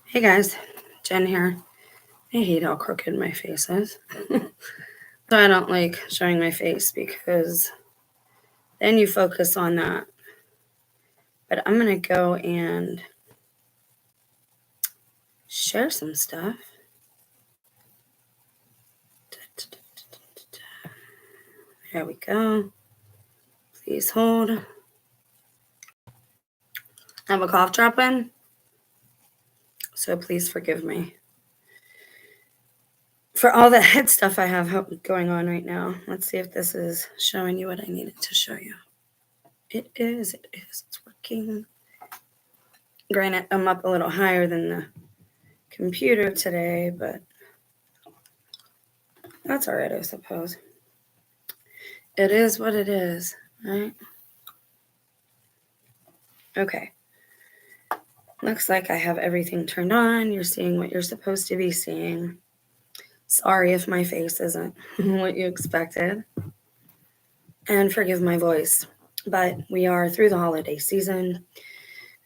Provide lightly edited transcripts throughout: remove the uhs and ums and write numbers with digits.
Hey guys, Jen here. I hate how crooked my face is. So I don't like showing my face because then you focus on that. But I'm going to go and share some stuff. There we go. Please hold. I have a cough drop in, so please forgive me for all the head stuff I have going on right now. Let's see if this is showing you what I needed to show you. It is, it's working. Granted, I'm up a little higher than the computer today, but that's all right, I suppose. It is what it is, right? Okay. Looks like I have everything turned on. You're seeing what you're supposed to be seeing. Sorry if my face isn't what you expected. And forgive my voice. But we are through the holiday season.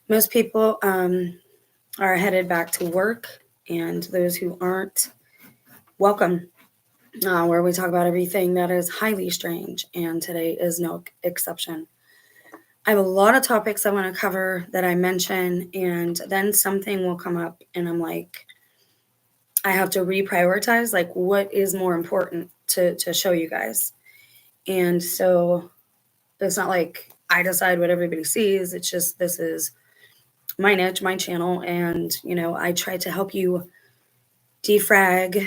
Most people are headed back to work, and those who aren't, welcome, where we talk about everything that is highly strange, and today is no exception. I have a lot of topics I want to cover that I mention, and then something will come up, and I'm like, I have to reprioritize, like, what is more important to show you guys. And so it's not like I decide what everybody sees. It's just, this is my niche, my channel, and I try to help you defragment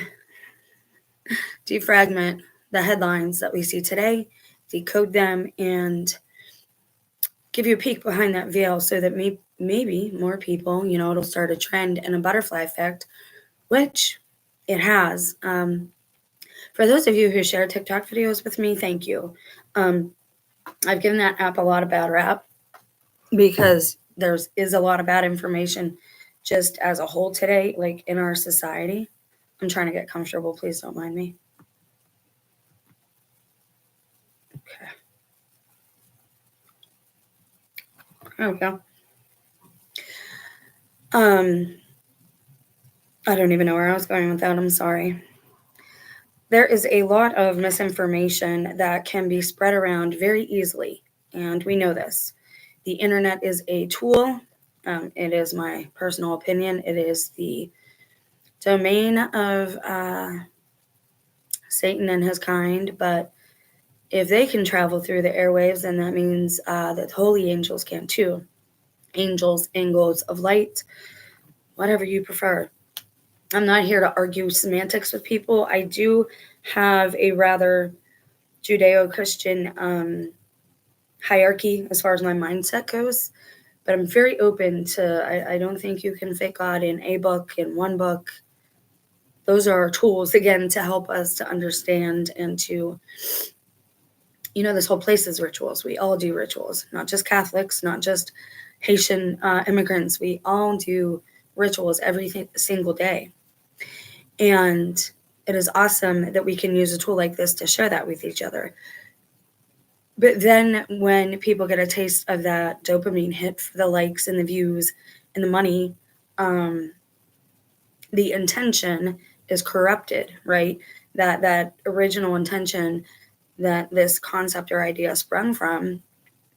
the headlines that we see today, decode them, and give you a peek behind that veil so that maybe more people, it'll start a trend and a butterfly effect, which it has. For those of you who share TikTok videos with me, thank you. I've given that app a lot of bad rap because there is a lot of bad information just as a whole today, like in our society. I'm trying to get comfortable. Please don't mind me. Okay. There we go. I don't even know where I was going with that. I'm sorry. There is a lot of misinformation that can be spread around very easily, and we know this. The internet is a tool. It is my personal opinion. It is the domain of Satan and his kind, but if they can travel through the airwaves, then that means that holy angels can too. Angels, angels of light, whatever you prefer. I'm not here to argue semantics with people. I do have a rather Judeo-Christian hierarchy as far as my mindset goes, but I'm very open to, I don't think you can fit God in a book, in one book. Those are tools, again, to help us to understand and to, this whole place is rituals. We all do rituals, not just Catholics, not just Haitian immigrants. We all do rituals every single day. And it is awesome that we can use a tool like this to share that with each other. But then when people get a taste of that dopamine hit for the likes and the views and the money, the intention is corrupted, right? That original intention that this concept or idea sprung from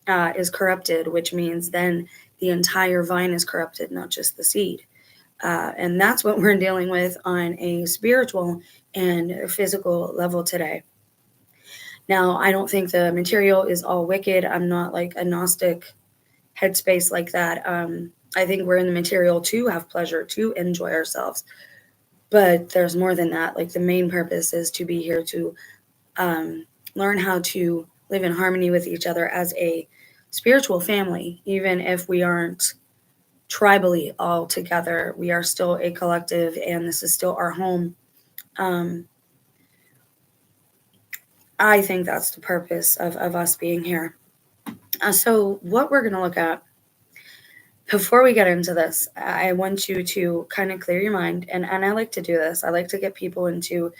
is corrupted, which means then the entire vine is corrupted, not just the seed. And that's what we're dealing with on a spiritual and physical level today. Now, I don't think the material is all wicked. I'm not like a Gnostic headspace like that. I think we're in the material to have pleasure, to enjoy ourselves. But there's more than that. Like, the main purpose is to be here to learn how to live in harmony with each other as a spiritual family. Even if we aren't tribally all together, we are still a collective, and this is still our home. I think that's the purpose of us being here. So what we're going to look at before we get into this, I want you to kind of clear your mind, and I like to do this. I like to get people into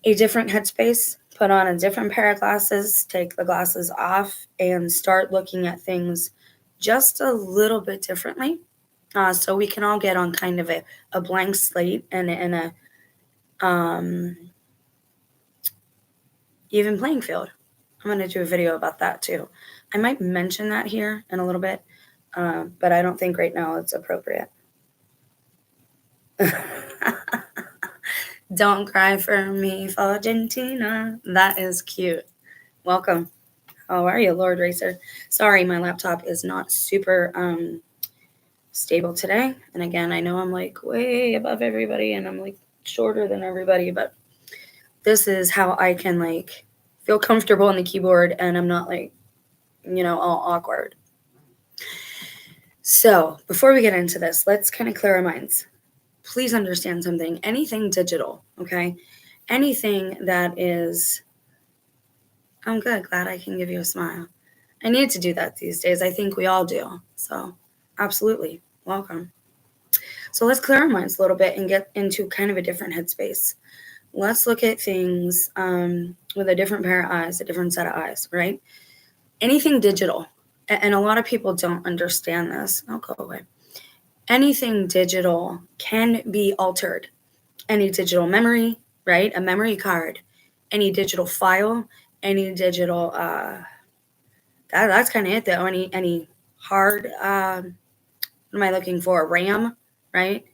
a different headspace, put on a different pair of glasses, take the glasses off, and start looking at things just a little bit differently. so we can all get on kind of a blank slate and a even playing field. I'm going to do a video about that too. I might mention that here in a little bit, but I don't think right now it's appropriate. Don't cry for me, for Argentina. That is cute. Welcome. How are you, Lord Racer? Sorry, my laptop is not super stable today. And again, I know I'm like way above everybody and I'm like shorter than everybody, but this is how I can like feel comfortable on the keyboard and I'm not like, all awkward. So before we get into this, let's kind of clear our minds. Please understand something. Anything digital, okay? Anything that is, I'm good. Glad I can give you a smile. I need to do that these days. I think we all do. So absolutely. Welcome. So let's clear our minds a little bit and get into kind of a different headspace. Let's look at things with a different pair of eyes, a different set of eyes, right? Anything digital, and a lot of people don't understand this. I'll go away. Anything digital can be altered. Any digital memory, right? A memory card, any digital file, any digital, that's kind of it though. Any hard, what am I looking for? RAM, right?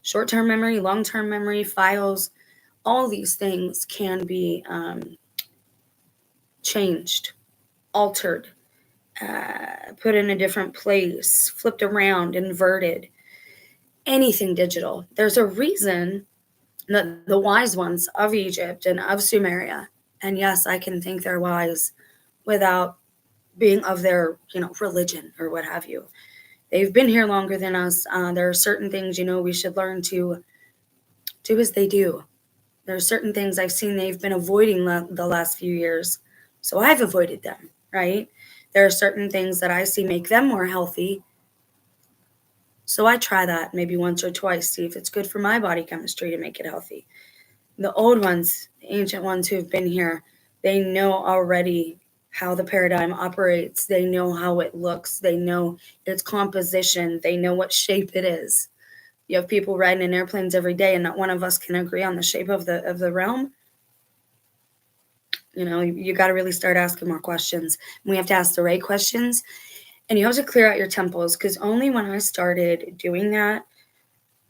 Short-term memory, long-term memory, files, all these things can be changed, altered, put in a different place, flipped around, inverted, anything digital. There's a reason that the wise ones of Egypt and of Sumeria, and yes, I can think they're wise without being of their, religion or what have you. They've been here longer than us. There are certain things, we should learn to do as they do. There are certain things I've seen they've been avoiding the last few years, so I've avoided them, right? There are certain things that I see make them more healthy, so I try that maybe once or twice, see if it's good for my body chemistry to make it healthy. The old ones, the ancient ones who've been here, they know already how the paradigm operates. They know how it looks. They know its composition. They know what shape it is. You have people riding in airplanes every day and not one of us can agree on the shape of the realm. You got to really start asking more questions. And we have to ask the right questions. And you have to clear out your temples, because only when I started doing that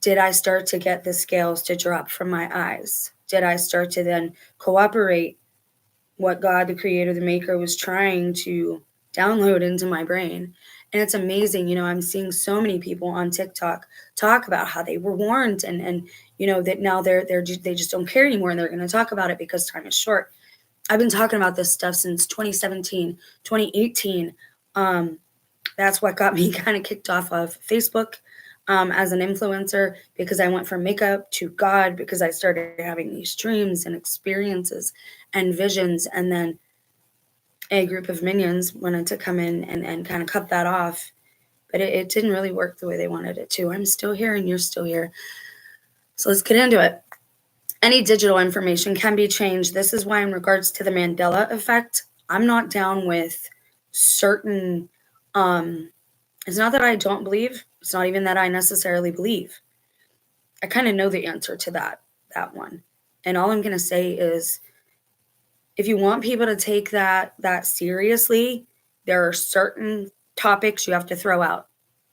did I start to get the scales to drop from my eyes. Did I start to then cooperate what God, the creator, the maker, was trying to download into my brain. And it's amazing. I'm seeing so many people on TikTok talk about how they were warned and that now they just don't care anymore and they're going to talk about it because time is short. I've been talking about this stuff since 2017, 2018. That's what got me kind of kicked off of Facebook as an influencer, because I went from makeup to God, because I started having these dreams and experiences and visions. And then a group of minions wanted to come in and kind of cut that off. But it didn't really work the way they wanted it to. I'm still here and you're still here. So let's get into it. Any digital information can be changed. This is why, in regards to the Mandela effect, I'm not down with certain, it's not that I don't believe. It's not even that I necessarily believe. I kind of know the answer to that one. And all I'm going to say is, if you want people to take that seriously, there are certain topics you have to throw out.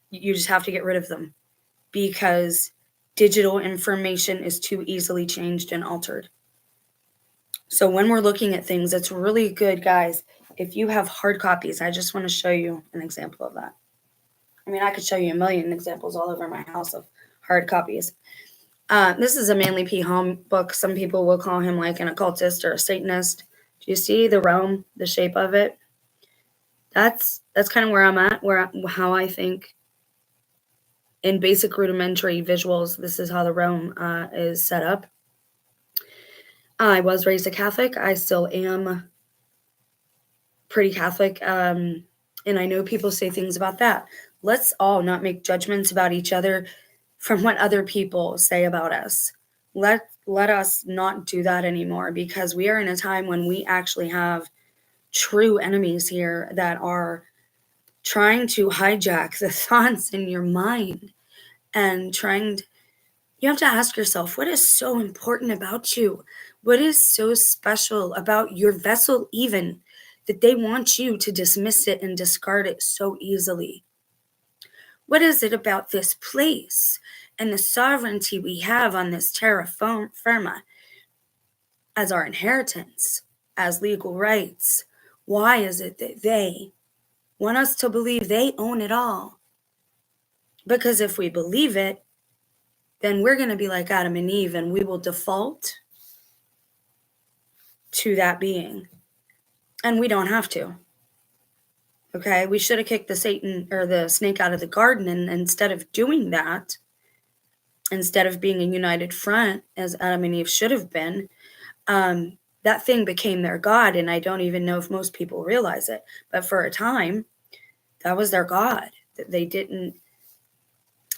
You just have to get rid of them, because digital information is too easily changed and altered. So when we're looking at things, it's really good, guys, if you have hard copies. I just want to show you an example of that. I mean, I could show you a million examples all over my house of hard copies. This is a Manly P. Home book. Some people will call him like an occultist or a Satanist. Do you see the realm, the shape of it? That's kind of where I'm at, how I think in basic rudimentary visuals, this is how the realm is set up. I was raised a Catholic. I still am pretty Catholic. And I know people say things about that. Let's all not make judgments about each other from what other people say about us. Let us not do that anymore, because we are in a time when we actually have true enemies here that are trying to hijack the thoughts in your mind. and you have to ask yourself, what is so important about you? What is so special about your vessel even that they want you to dismiss it and discard it so easily? What is it about this place and the sovereignty we have on this terra firma as our inheritance, as legal rights? Why is it that they want us to believe they own it all? Because if we believe it, then we're going to be like Adam and Eve, and we will default to that being. And we don't have to. Okay? We should have kicked the snake out of the garden, and instead of doing that, instead of being a united front, as Adam and Eve should have been, that thing became their God, and I don't even know if most people realize it. But for a time, that was their God.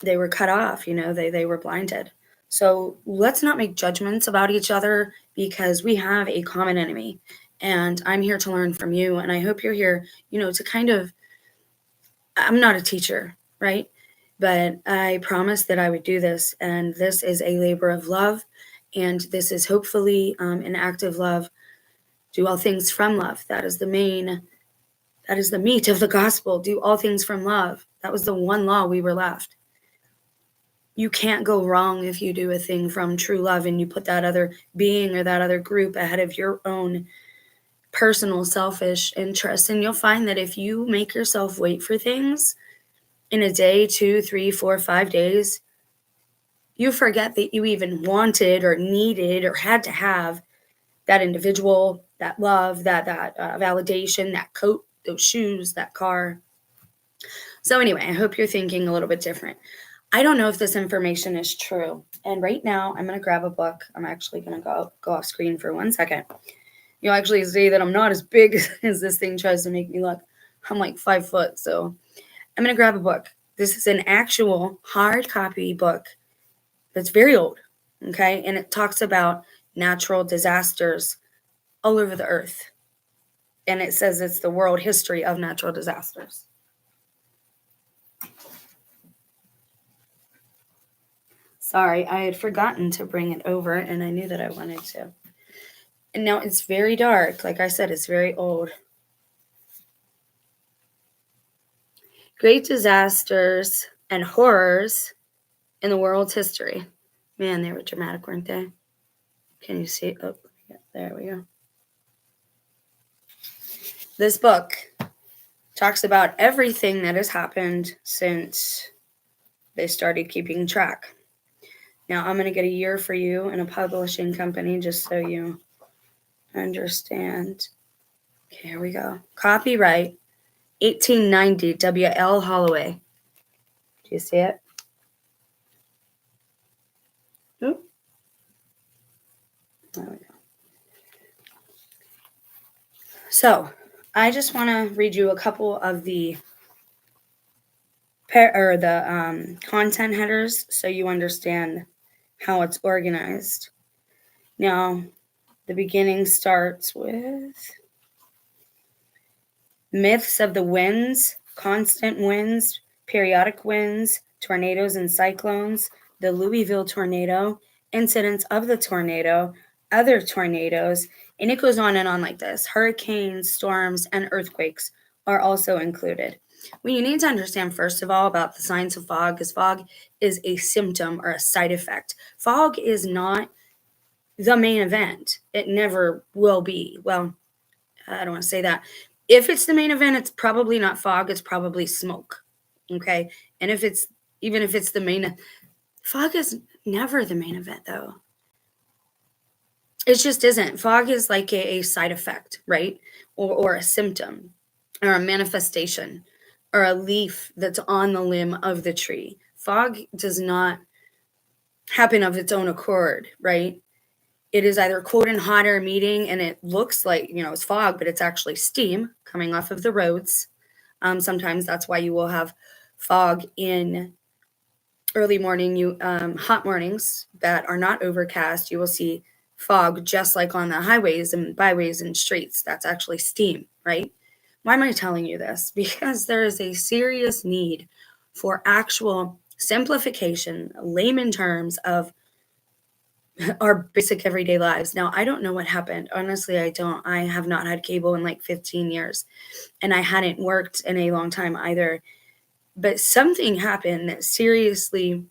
They were cut off, they were blinded. So let's not make judgments about each other, because we have a common enemy. And I'm here to learn from you. And I hope you're here, to I'm not a teacher, right? But I promised that I would do this. And this is a labor of love. And this is hopefully an act of love. Do all things from love. That is the meat of the gospel. Do all things from love. That was the one law we were left. You can't go wrong if you do a thing from true love and you put that other being or that other group ahead of your own personal selfish interests. And you'll find that if you make yourself wait for things in a day, 2, 3, 4, 5 days, you forget that you even wanted or needed or had to have that individual, that love, that validation, that coat, those shoes, that car. So anyway, I hope you're thinking a little bit different. I don't know if this information is true. And right now, I'm going to grab a book. I'm actually going to go off screen for 1 second. You'll actually see that I'm not as big as this thing tries to make me look. I'm like 5 foot. So I'm going to grab a book. This is an actual hard copy book that's very old. Okay. And it talks about natural disasters all over the earth. And it says it's the world history of natural disasters. Sorry, I had forgotten to bring it over, and I knew that I wanted to. And now it's very dark. Like I said, it's very old. Great disasters and horrors in the world's history. Man, they were dramatic, weren't they? Can you see? Oh, there we go. This book talks about everything that has happened since they started keeping track. Now, I'm going to get a year for you in a publishing company just so you understand. Okay, here we go. Copyright 1890 W.L. Holloway. Do you see it? Oop. There we go. So, I just want to read you a couple of the content headers so you understand how it's organized. Now, the beginning starts with myths of the winds, constant winds, periodic winds, tornadoes and cyclones, the Louisville tornado, incidents of the tornado, other tornadoes, and it goes on and on like this. Hurricanes, storms, and earthquakes are also included. What you need to understand, first of all, about the science of fog is a symptom or a side effect. Fog is not the main event. It never will be. Well, I don't want to say that. If it's the main event, it's probably not fog. It's probably smoke. Okay. And even if it's the main, fog is never the main event though. It just isn't. Fog is like a side effect, right? Or a symptom or a manifestation or a leaf that's on the limb of the tree. Fog does not happen of its own accord, right? It is either cold and hot or meeting, and it looks like, it's fog, but it's actually steam coming off of the roads. Sometimes that's why you will have fog in early morning, hot mornings that are not overcast. You will see fog just like on the highways and byways and streets. That's actually steam, right? Why am I telling you this? Because there is a serious need for actual simplification, layman terms of our basic everyday lives. Now, I don't know what happened. Honestly, I don't. I have not had cable in like 15 years, and I hadn't worked in a long time either. But something happened that seriously,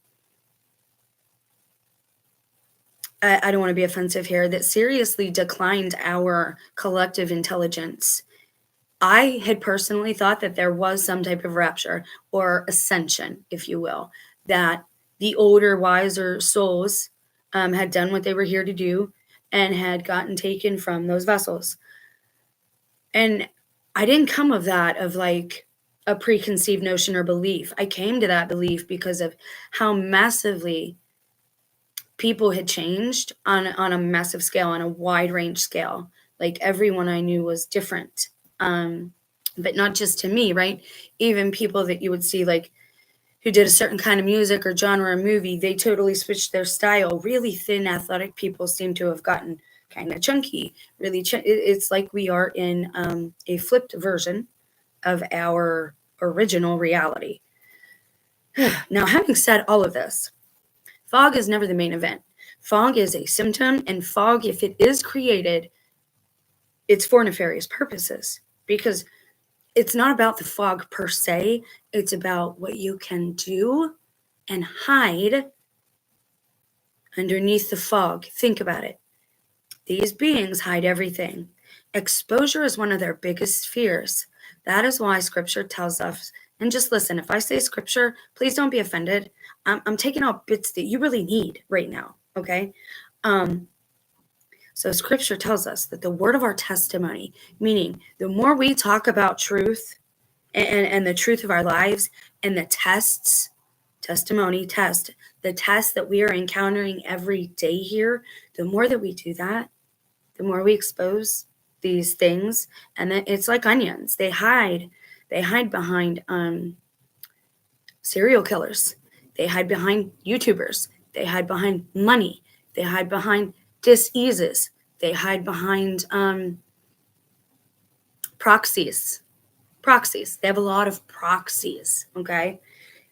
I don't want to be offensive here, that seriously declined our collective intelligence. I had personally thought that there was some type of rapture or ascension, if you will, that the older, wiser souls had done what they were here to do and had gotten taken from those vessels. And I didn't come of that, of like a preconceived notion or belief. I came to that belief because of how massively people had changed on a massive scale, on a wide range scale. Like everyone I knew was different. But not just to me, right? Even people that you would see like who did a certain kind of music or genre or movie, they totally switched their style. Really thin athletic people seem to have gotten kind of chunky. It's like we are in a flipped version of our original reality. Now, having said all of this, fog is never the main event. Fog is a symptom, and fog, if it is created, it's for nefarious purposes, because it's not about the fog per se, it's about what you can do and hide underneath the fog. Think about it. These beings hide everything. Exposure is one of their biggest fears. That is why scripture tells us, and just listen, if I say scripture, please don't be offended. I'm taking out bits that you really need right now, okay? So scripture tells us that the word of our testimony, meaning the more we talk about truth and the truth of our lives and the tests, testimony, test, the tests that we are encountering every day here, the more that we do that, the more we expose these things. And then it's like onions. They hide behind serial killers. They hide behind YouTubers. They hide behind money. They hide behind diseases. They hide behind proxies. Proxies. They have a lot of proxies, okay?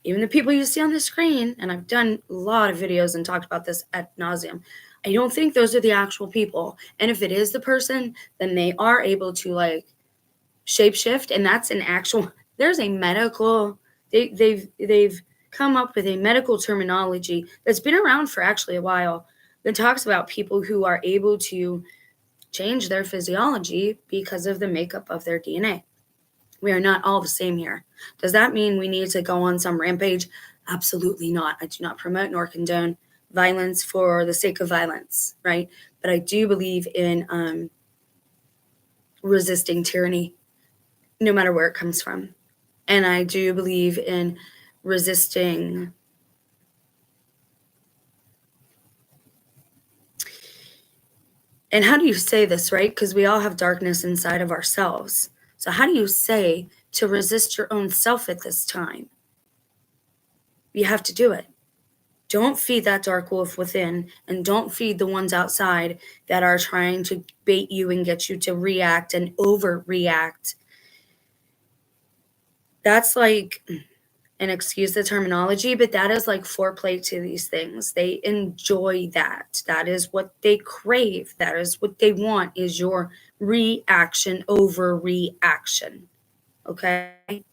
Even the people you see on the screen, and I've done a lot of videos and talked about this ad nauseum, I don't think those are the actual people. And if it is the person, then they are able to like shapeshift, and that's an actual, there's a medical, they've come up with a medical terminology that's been around for actually a while that talks about people who are able to change their physiology because of the makeup of their DNA. We are not all the same here. Does that mean we need to go on some rampage? Absolutely not. I do not promote nor condone violence for the sake of violence, right? But I do believe in resisting tyranny, no matter where it comes from. And I do believe in resisting and how do you say this, right? Because we all have darkness inside of ourselves. So how do you say to resist your own self at this time? You have to do it. Don't feed that dark wolf within, and don't feed the ones outside that are trying to bait you and get you to react and overreact. That's like, and excuse the terminology, but that is like foreplay to these things. They enjoy that. That is what they crave. That is what they want, is your reaction over reaction. Okay?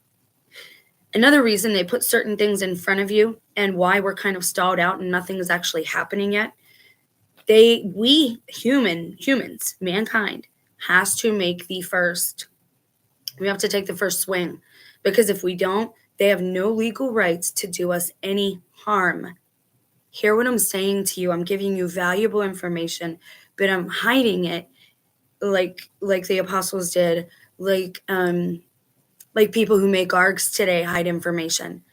Another reason they put certain things in front of you and why we're kind of stalled out and nothing is actually happening yet, humans, mankind, has to make the first, we have to take the first swing, because if we don't, they have no legal rights to do us any harm. Hear what I'm saying to you. I'm giving you valuable information, but I'm hiding it like the apostles did, like people who make arcs today hide information.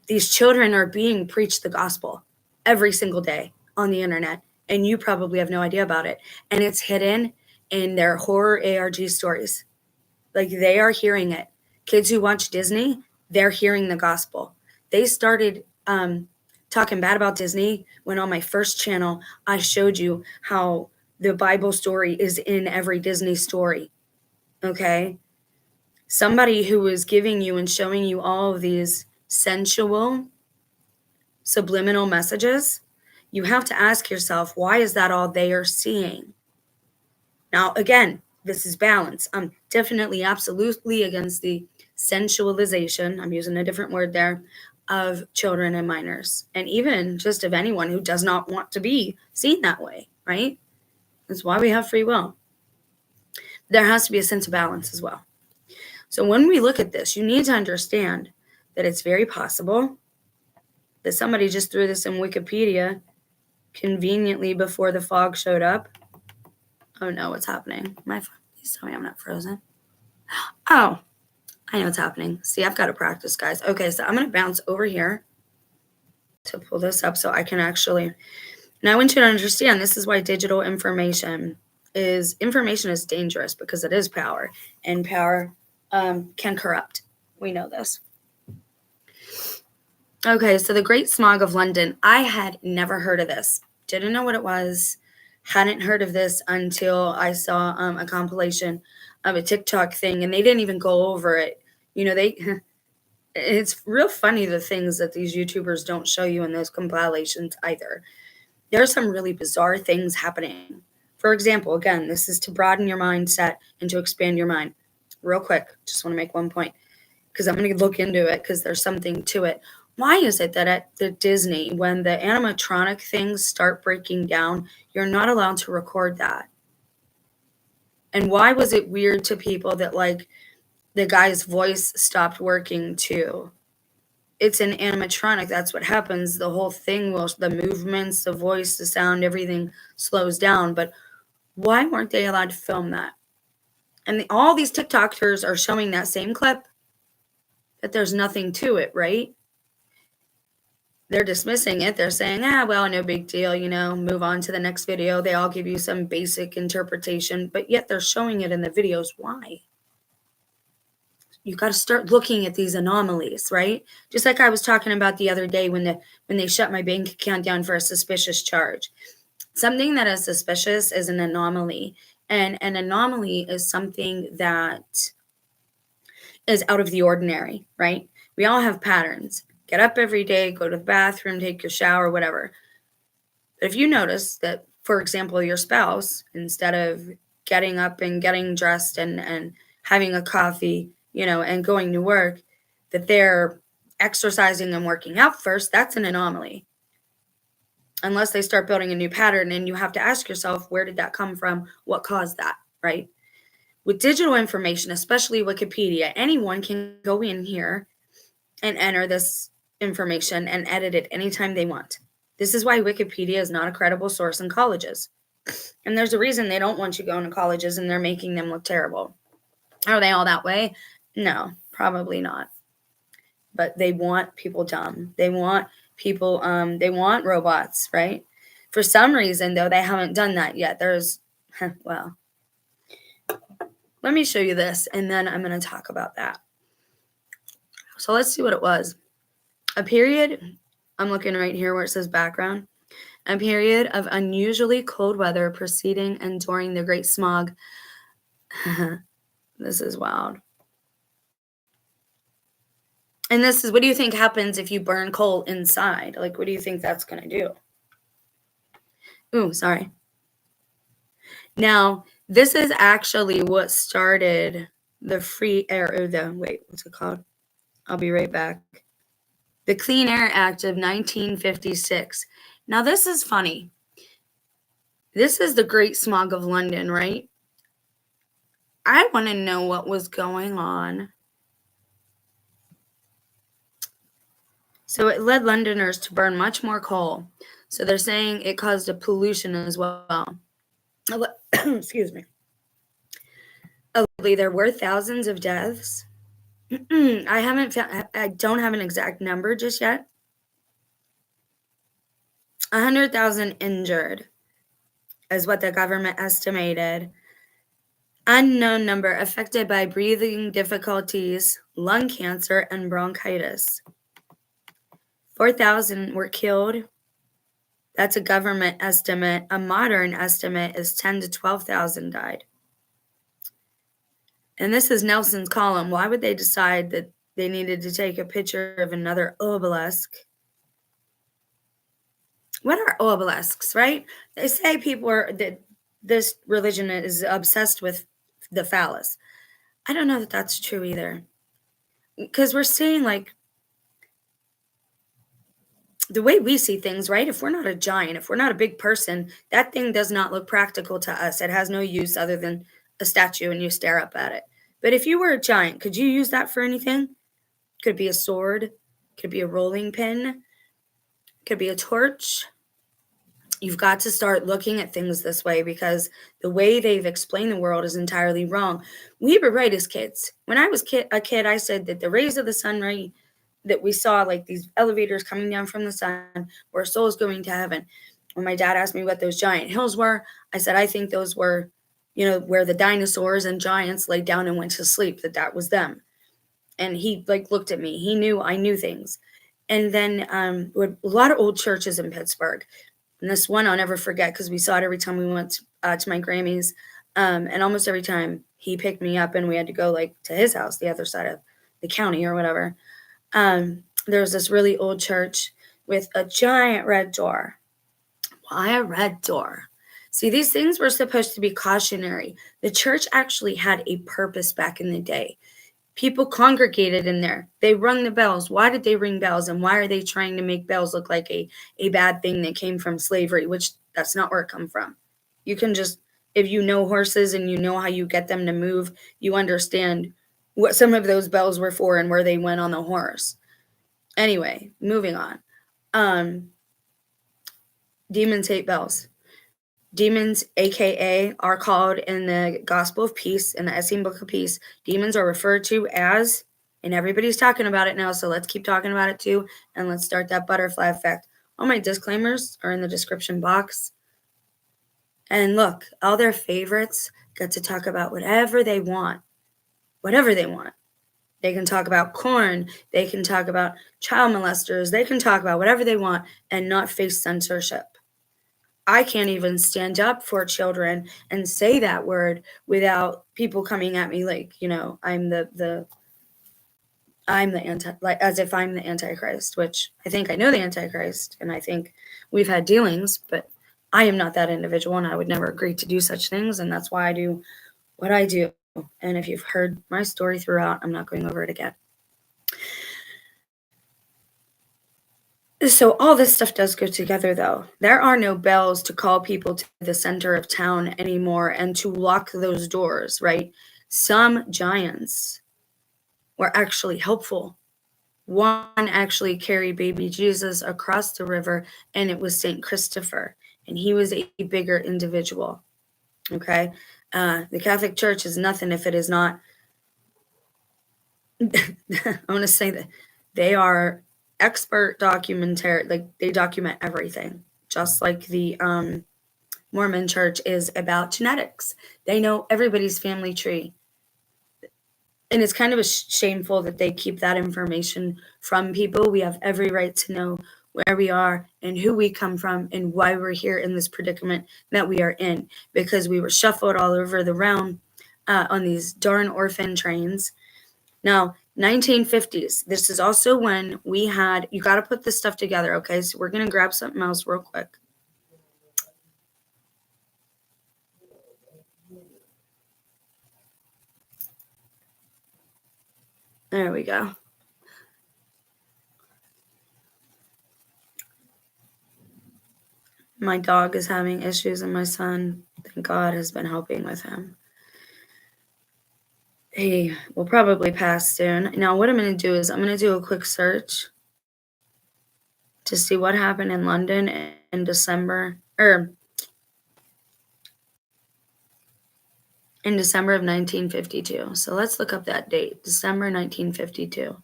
These children are being preached the gospel every single day on the internet, and you probably have no idea about it. And it's hidden in their horror ARG stories. Like, they are hearing it. Kids who watch Disney, they're hearing the gospel. They started talking bad about Disney when on my first channel, I showed you how the Bible story is in every Disney story. Okay? Somebody who is giving you and showing you all of these sensual subliminal messages, you have to ask yourself, why is that all they are seeing? Now, again, this is balance. I'm definitely absolutely against the sensualization, I'm using a different word there, of children and minors, and even just of anyone who does not want to be seen that way, right? That's why we have free will. There has to be a sense of balance as well. So when we look at this, you need to understand that it's very possible that somebody just threw this in Wikipedia conveniently before the fog showed up. Oh no, what's happening? Please tell me I'm not frozen. Oh, I know what's happening. See, I've got to practice, guys. Okay, so I'm going to bounce over here to pull this up so I can actually. Now I want you to understand this is why digital information is dangerous, because it is power, and power can corrupt. We know this. Okay, so the Great Smog of London. I had never heard of this. Didn't know what it was. Hadn't heard of this until I saw a compilation of a TikTok thing, and they didn't even go over it. You know, it's real funny the things that these YouTubers don't show you in those compilations either. There are some really bizarre things happening. For example, again, this is to broaden your mindset and to expand your mind. Real quick, just want to make one point, because I'm going to look into it because there's something to it. Why is it that at the Disney, when the animatronic things start breaking down, you're not allowed to record that? And why was it weird to people that, like, the guy's voice stopped working too? It's an animatronic. That's what happens. The whole thing the movements, the voice, the sound, everything slows down. But why weren't they allowed to film that? And all these TikTokers are showing that same clip, that there's nothing to it, right? They're dismissing it. They're saying, well, no big deal, move on to the next video. They all give you some basic interpretation, but yet they're showing it in the videos. Why? You got to start looking at these anomalies, right? Just like I was talking about the other day when they shut my bank account down for a suspicious charge. Something that is suspicious is an anomaly. And an anomaly is something that is out of the ordinary, right? We all have patterns. Get up every day, go to the bathroom, take your shower, whatever. But if you notice that, for example, your spouse, instead of getting up and getting dressed and having a coffee, and going to work, that they're exercising and working out first, that's an anomaly. Unless they start building a new pattern, and you have to ask yourself, where did that come from? What caused that, right? With digital information, especially Wikipedia, anyone can go in here and enter this information and edit it anytime they want. This is why Wikipedia is not a credible source in colleges. And there's a reason they don't want you going to colleges, and they're making them look terrible. Are they all that way? No, probably not. But they want people dumb. They want people, they want robots, right? For some reason, though, they haven't done that yet. Well, let me show you this, and then I'm going to talk about that. So let's see what it was. A period, I'm looking right here where it says background. A period of unusually cold weather preceding and during the Great Smog. This is wild. And this is, what do you think happens if you burn coal inside? Like, what do you think that's going to do? Ooh, sorry. Now, this is actually what started the free air, or what's it called? I'll be right back. The Clean Air Act of 1956. Now, this is funny. This is the Great Smog of London, right? I want to know what was going on. So it led Londoners to burn much more coal. So they're saying it caused a pollution as well. Excuse me. Allegedly, there were thousands of deaths. I don't have an exact number just yet. 100,000 injured is what the government estimated. Unknown number affected by breathing difficulties, lung cancer, and bronchitis. 4,000 were killed. That's a government estimate. A modern estimate is 10 to 12,000 died. And this is Nelson's column. Why would they decide that they needed to take a picture of another obelisk What are obelisks, right? They say people are that this religion is obsessed with the phallus. I don't know that that's true either. Because we're seeing like the way we see things, right? If we're not a giant, if we're not a big person, that thing does not look practical to us. It has no use other than a statue and you stare up at it. But if you were a giant, could you use that for anything? Could be a sword, could be a rolling pin, could be a torch. You've got to start looking at things this way because the way they've explained the world is entirely wrong. We were right as kids. When I was a kid, I said that the rays of the sun, right, that we saw like these elevators coming down from the sun were souls going to heaven. When my dad asked me what those giant hills were, I said, I think those were, where the dinosaurs and giants laid down and went to sleep, that was them. And he like looked at me. He knew I knew things. And then a lot of old churches in Pittsburgh. And this one I'll never forget because we saw it every time we went to my Grammys. And almost every time he picked me up and we had to go like to his house, the other side of the county or whatever. There was this really old church with a giant red door. Why a red door? See, these things were supposed to be cautionary. The church actually had a purpose back in the day. People congregated in there. They rung the bells. Why did they ring bells? And why are they trying to make bells look like a bad thing that came from slavery, which that's not where it come from. You can just, if you know horses and you know how you get them to move, you understand what some of those bells were for and where they went on the horse. Anyway, moving on. Demons hate bells. Demons, aka, are called in the Gospel of Peace, in the Essene Book of Peace, demons are referred to as, and everybody's talking about it now, so let's keep talking about it too, and let's start that butterfly effect. All my disclaimers are in the description box. And look, all their favorites get to talk about whatever they want. Whatever they want. They can talk about corn. They can talk about child molesters. They can talk about whatever they want and not face censorship. I can't even stand up for children and say that word without people coming at me like, I'm the anti, like as if I'm the Antichrist, which I think I know the Antichrist and I think we've had dealings, but I am not that individual and I would never agree to do such things. And that's why I do what I do. And if you've heard my story throughout, I'm not going over it again. So all this stuff does go together, though. There are no bells to call people to the center of town anymore and to lock those doors, right? Some giants were actually helpful. One actually carried baby Jesus across the river, and it was St. Christopher, and he was a bigger individual, okay? The Catholic Church is nothing if it is not, I want to say that they are expert documentary, like they document everything, just like the Mormon church is about genetics. They know everybody's family tree. And it's kind of shameful that they keep that information from people. We have every right to know where we are and who we come from and why we're here in this predicament that we are in, because we were shuffled all over the realm on these darn orphan trains. Now, 1950s, this is also when we had, you got to put this stuff together, okay? So we're going to grab something else real quick. There we go. My dog is having issues and my son, thank God, has been helping with him. He will probably pass soon. Now, what I'm going to do is I'm going to do a quick search to see what happened in London in December, or in December of 1952. So let's look up that date, December 1952.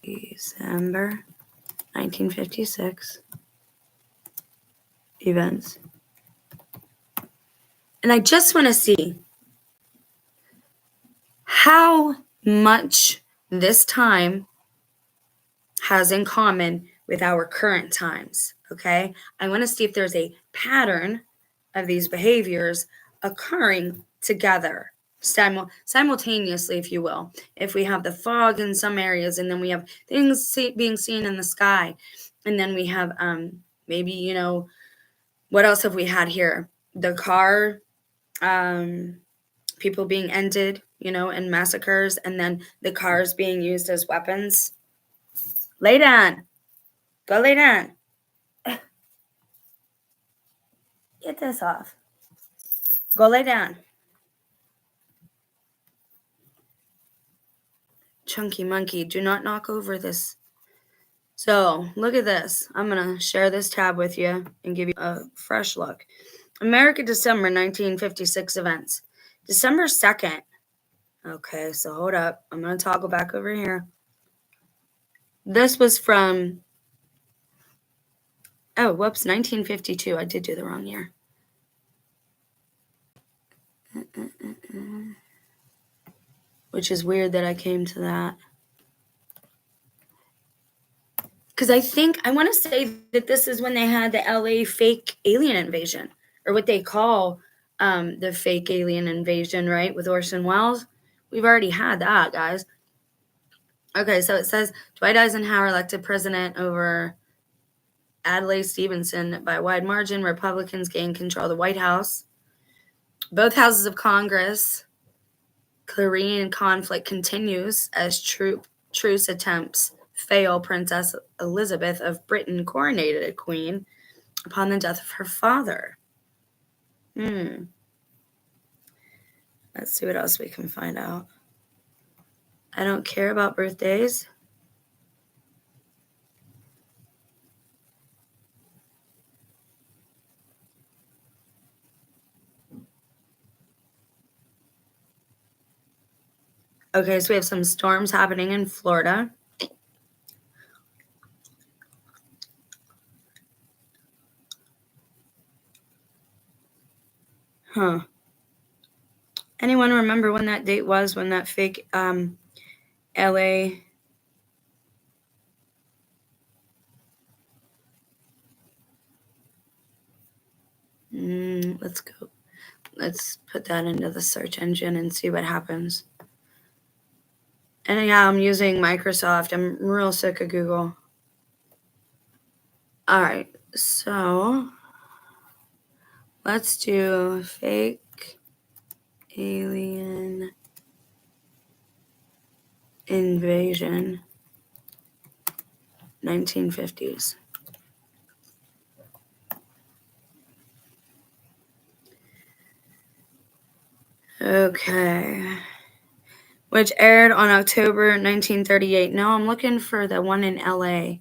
December 1956 events. And I just want to see how much this time has in common with our current times, okay? I want to see if there's a pattern of these behaviors occurring together. simultaneously, if you will. If we have the fog in some areas, and then we have things being seen in the sky, and then we have maybe, what else have we had here? The car, people being ended, in massacres, and then the cars being used as weapons. Lay down. Go lay down. Get this off. Go lay down. Chunky monkey, do not knock over this. So, look at this. I'm going to share this tab with you and give you a fresh look. America, December 1956 events. December 2nd. Okay, so hold up. I'm going to toggle back over here. This was from, 1952. I did do the wrong year. Which is weird that I came to that. Because I want to say that this is when they had the LA fake alien invasion, or what they call the fake alien invasion, right, with Orson Welles. We've already had that, guys. Okay, so it says Dwight Eisenhower elected president over Adlai Stevenson by a wide margin. Republicans gained control of the White House. Both houses of Congress. Korean conflict continues as truce attempts fail. Princess Elizabeth of Britain coronated queen upon the death of her father. Let's see what else we can find out. I don't care about birthdays. Okay, so we have some storms happening in Florida. Huh. Anyone remember when that date was, when that fake LA... let's go. Let's put that into the search engine and see what happens. And yeah, I'm using Microsoft. I'm real sick of Google. All right, so let's do fake alien invasion 1950s. Okay. Which aired on October 1938. No, I'm looking for the one in LA.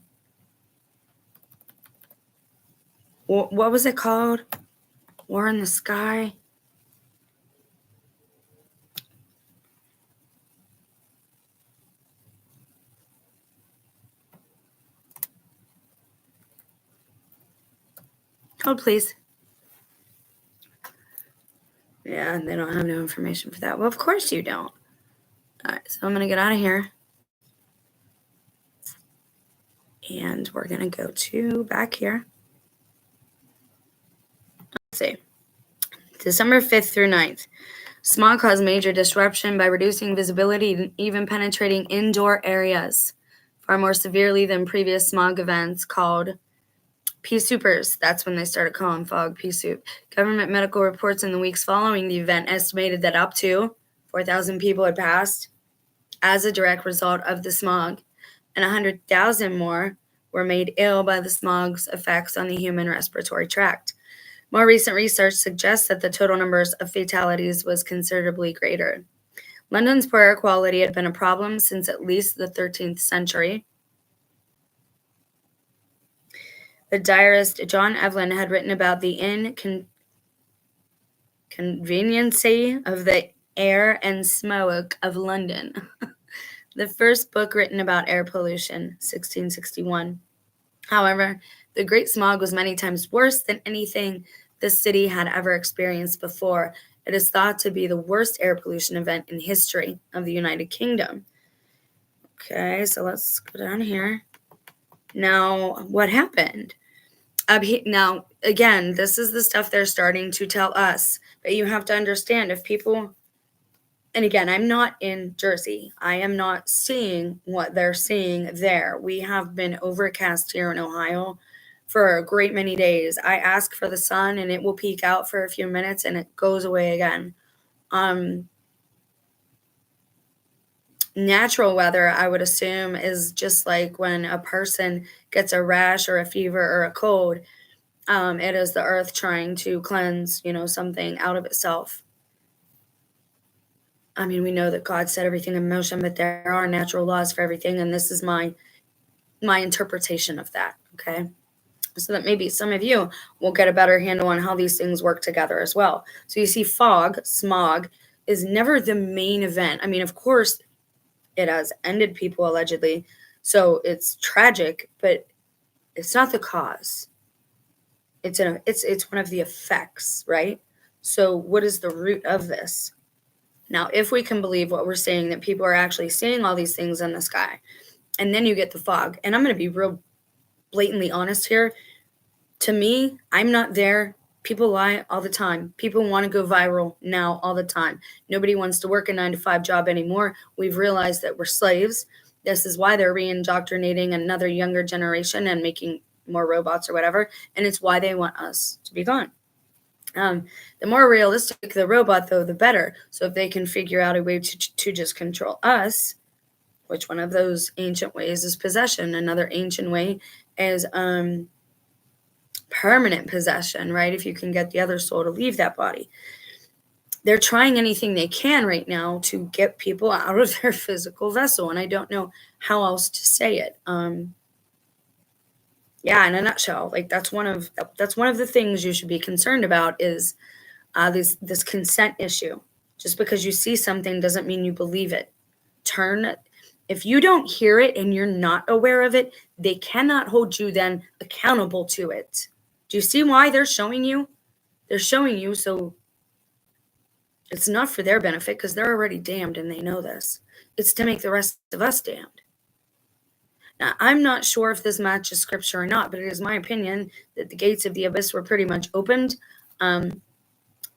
What was it called? War in the Sky? Hold, please. Yeah, they don't have no information for that. Well, of course you don't. All right, so I'm going to get out of here. And we're going to go to back here. Let's see. December 5th through 9th. Smog caused major disruption by reducing visibility and even penetrating indoor areas, far more severely than previous smog events called pea soupers. That's when they started calling fog pea soup. Government medical reports in the weeks following the event estimated that up to 4,000 people had passed as a direct result of the smog, and 100,000 more were made ill by the smog's effects on the human respiratory tract. More recent research suggests that the total numbers of fatalities was considerably greater. London's poor air quality had been a problem since at least the 13th century. The diarist John Evelyn had written about the inconveniency of the air and smoke of London. The first book written about air pollution, 1661. However, the Great Smog was many times worse than anything the city had ever experienced before. It is thought to be the worst air pollution event in history of the United Kingdom. Okay, so let's go down here. Now, what happened? Now, again, this is the stuff they're starting to tell us. But you have to understand, if people And again, I'm not in Jersey. I am not seeing what they're seeing there. We have been overcast here in Ohio for a great many days. I ask for the sun and it will peek out for a few minutes and it goes away again. Natural weather, I would assume, is just like when a person gets a rash or a fever or a cold. It is the earth trying to cleanse, something out of itself. I mean, we know that God set everything in motion, but there are natural laws for everything, and this is my interpretation of that, okay? So that maybe some of you will get a better handle on how these things work together as well. So you see, smog, is never the main event. I mean, of course, it has ended people allegedly, so it's tragic, but it's not the cause. It's one of the effects, right? So what is the root of this? Now, if we can believe what we're saying, that people are actually seeing all these things in the sky, and then you get the fog, and I'm going to be real blatantly honest here. To me, I'm not there. People lie all the time. People want to go viral now all the time. Nobody wants to work a 9-to-5 job anymore. We've realized that we're slaves. This is why they're re-indoctrinating another younger generation and making more robots or whatever. And it's why they want us to be gone. The more realistic the robot, though, the better. So if they can figure out a way to just control us, which one of those ancient ways is possession? Another ancient way is permanent possession, right? If you can get the other soul to leave that body. They're trying anything they can right now to get people out of their physical vessel, and I don't know how else to say it. Yeah, in a nutshell, like that's one of the things you should be concerned about is this consent issue. Just because you see something doesn't mean you believe it. If you don't hear it and you're not aware of it, they cannot hold you then accountable to it. Do you see why they're showing you? They're showing you so it's not for their benefit because they're already damned and they know this. It's to make the rest of us damned. Now, I'm not sure if this matches scripture or not, but it is my opinion that the gates of the abyss were pretty much opened. And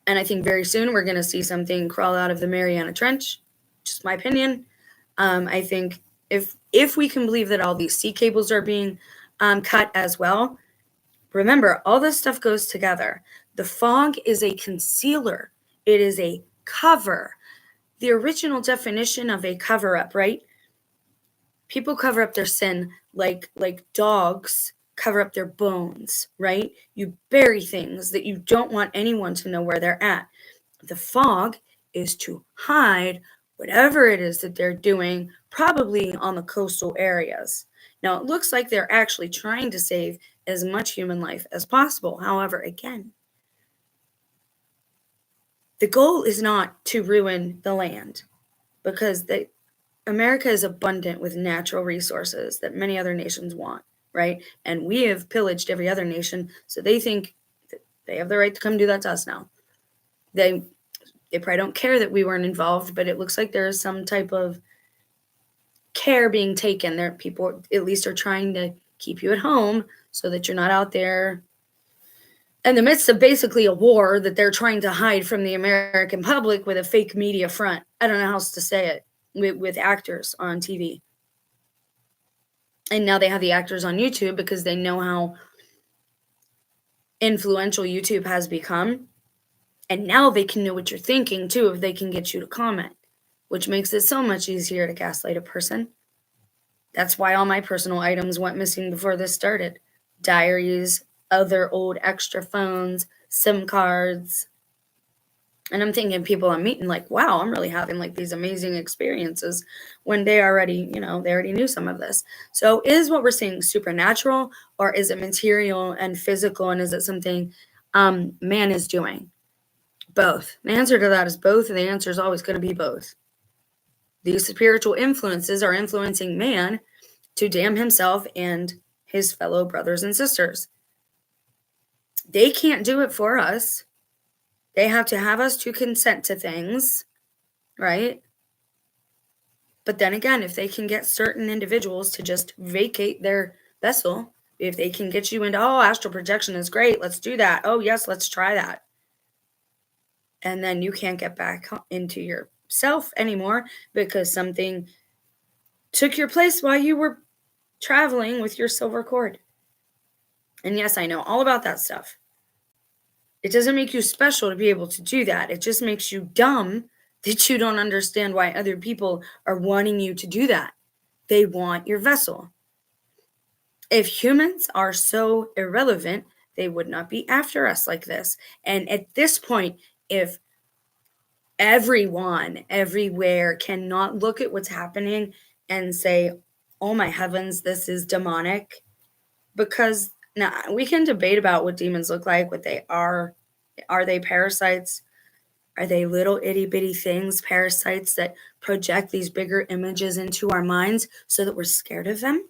I think very soon we're going to see something crawl out of the Mariana Trench. Just my opinion. I think if we can believe that all these sea cables are being cut as well, remember, all this stuff goes together. The fog is a concealer. It is a cover. The original definition of a cover-up, right? People cover up their sin like dogs cover up their bones, right? You bury things that you don't want anyone to know where they're at. The fog is to hide whatever it is that they're doing, probably on the coastal areas. Now, it looks like they're actually trying to save as much human life as possible. However, again, the goal is not to ruin the land because America is abundant with natural resources that many other nations want, right? And we have pillaged every other nation, so they think that they have the right to come do that to us now. They probably don't care that we weren't involved, but it looks like there is some type of care being taken. There, people at least are trying to keep you at home so that you're not out there in the midst of basically a war that they're trying to hide from the American public with a fake media front. I don't know how else to say it, with actors on TV. And now they have the actors on YouTube because they know how influential YouTube has become. And now they can know what you're thinking too if they can get you to comment, which makes it so much easier to gaslight a person. That's why all my personal items went missing before this started. Diaries, other old extra phones, SIM cards. And I'm thinking people I'm meeting like, wow, I'm really having like these amazing experiences when they already knew some of this. So is what we're seeing supernatural, or is it material and physical? And is it something man is doing? Both. The answer to that is both. And the answer is always going to be both. These spiritual influences are influencing man to damn himself and his fellow brothers and sisters. They can't do it for us. They have to have us to consent to things, right? But then again, if they can get certain individuals to just vacate their vessel, if they can get you into, oh, astral projection is great, let's do that. Oh, yes, let's try that. And then you can't get back into your yourself anymore because something took your place while you were traveling with your silver cord. And yes, I know all about that stuff. It doesn't make you special to be able to do that. It just makes you dumb that you don't understand why other people are wanting you to do that. They want your vessel. If humans are so irrelevant, they would not be after us like this. And at this point, if everyone everywhere cannot look at what's happening and say, oh my heavens, this is demonic, because now we can debate about what demons look like, what they are. Are they parasites? Are they little itty bitty things, parasites that project these bigger images into our minds so that we're scared of them?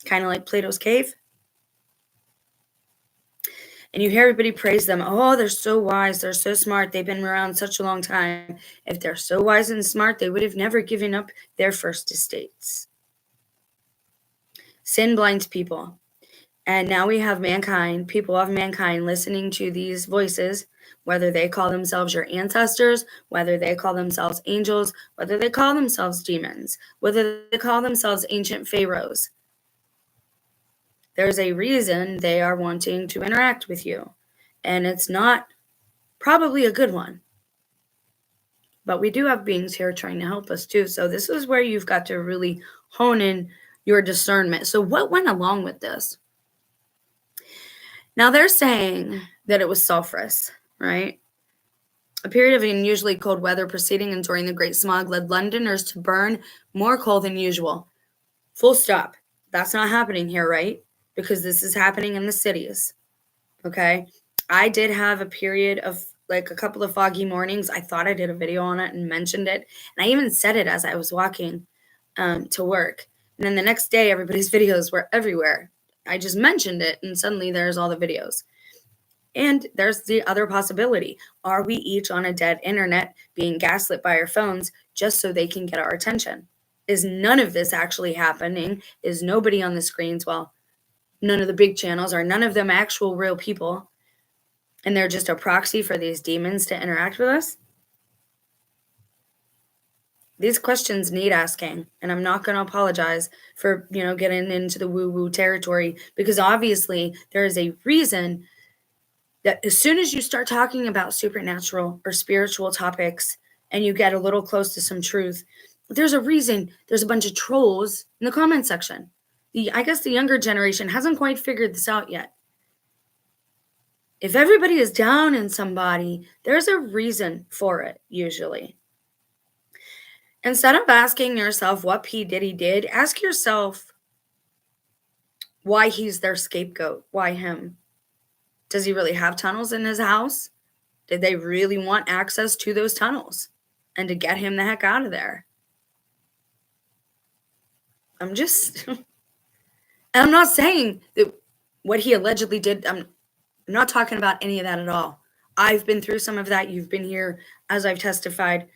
Kind of like Plato's cave. And you hear everybody praise them. Oh, they're so wise. They're so smart. They've been around such a long time. If they're so wise and smart, they would have never given up their first estates. Sin blinds people. And now we have mankind, people of mankind, listening to these voices, whether they call themselves your ancestors, whether they call themselves angels, whether they call themselves demons, whether they call themselves ancient pharaohs. There's a reason they are wanting to interact with you. And it's not probably a good one. But we do have beings here trying to help us too. So this is where you've got to really hone in your discernment. So what went along with this? Now they're saying that it was sulfurous, right? A period of unusually cold weather preceding and during the Great Smog led Londoners to burn more coal than usual. Full stop. That's not happening here, right? Because this is happening in the cities. Okay. I did have a period of like a couple of foggy mornings. I thought I did a video on it and mentioned it. And I even said it as I was walking to work. And then the next day, everybody's videos were everywhere. I just mentioned it and suddenly there's all the videos. And there's the other possibility. Are we each on a dead internet being gaslit by our phones just so they can get our attention? Is none of this actually happening? Is nobody on the screens? Well, none of the big channels, are none of them actual real people? And they're just a proxy for these demons to interact with us? These questions need asking, and I'm not going to apologize for, getting into the woo-woo territory, because obviously there is a reason that as soon as you start talking about supernatural or spiritual topics and you get a little close to some truth, there's a reason there's a bunch of trolls in the comment section. I guess the younger generation hasn't quite figured this out yet. If everybody is down in somebody, there's a reason for it, usually. Instead of asking yourself what P. Diddy did, ask yourself why he's their scapegoat. Why him? Does he really have tunnels in his house? Did they really want access to those tunnels and to get him the heck out of there? I'm not saying that what he allegedly did, I'm not talking about any of that at all. I've been through some of that. You've been here as I've testified.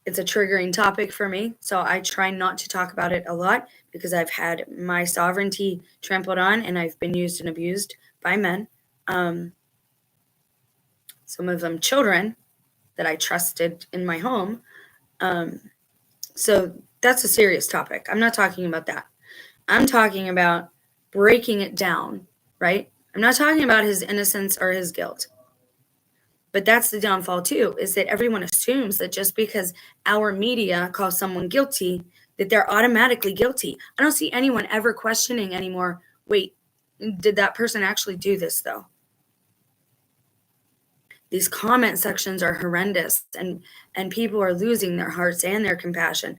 It's a triggering topic for me, so I try not to talk about it a lot because I've had my sovereignty trampled on and I've been used and abused by men. Some of them children that I trusted in my home. So that's a serious topic. I'm not talking about that. I'm talking about breaking it down, right? I'm not talking about his innocence or his guilt. But that's the downfall too, is that everyone assumes that just because our media calls someone guilty, that they're automatically guilty. I don't see anyone ever questioning anymore, wait, did that person actually do this though? These comment sections are horrendous and people are losing their hearts and their compassion.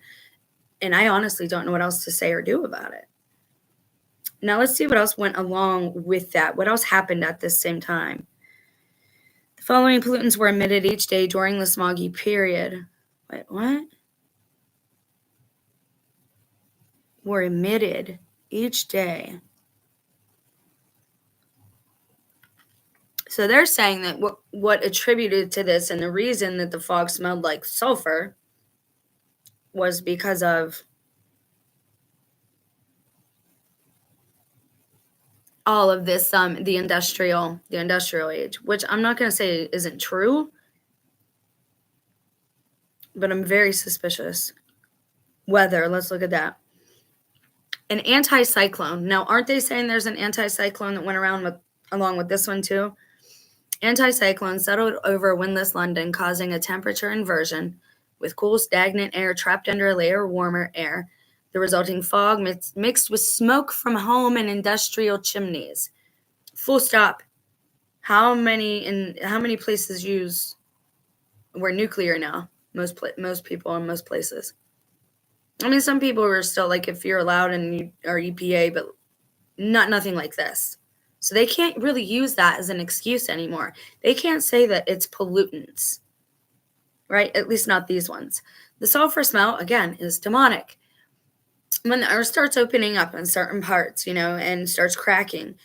And I honestly don't know what else to say or do about it. Now let's see what else went along with that. What else happened at this same time? The following pollutants were emitted each day during the smoggy period. Wait, what? Were emitted each day. So they're saying that what attributed to this and the reason that the fog smelled like sulfur was because of all of this, the industrial age, which I'm not going to say isn't true. but I'm very suspicious. Weather, let's look at that. An anticyclone. Now, aren't they saying there's an anticyclone that went around along with this one too? Anticyclone settled over windless London, causing a temperature inversion with cool, stagnant air trapped under a layer of warmer air. The resulting fog mixed with smoke from home and industrial chimneys. Full stop. How many places we're nuclear now? Most people in most places. I mean, some people are still like, if you're allowed and you are EPA, but nothing like this. So they can't really use that as an excuse anymore. They can't say that it's pollutants, right? At least not these ones. The sulfur smell, again, is demonic. When the earth starts opening up in certain parts, and starts cracking,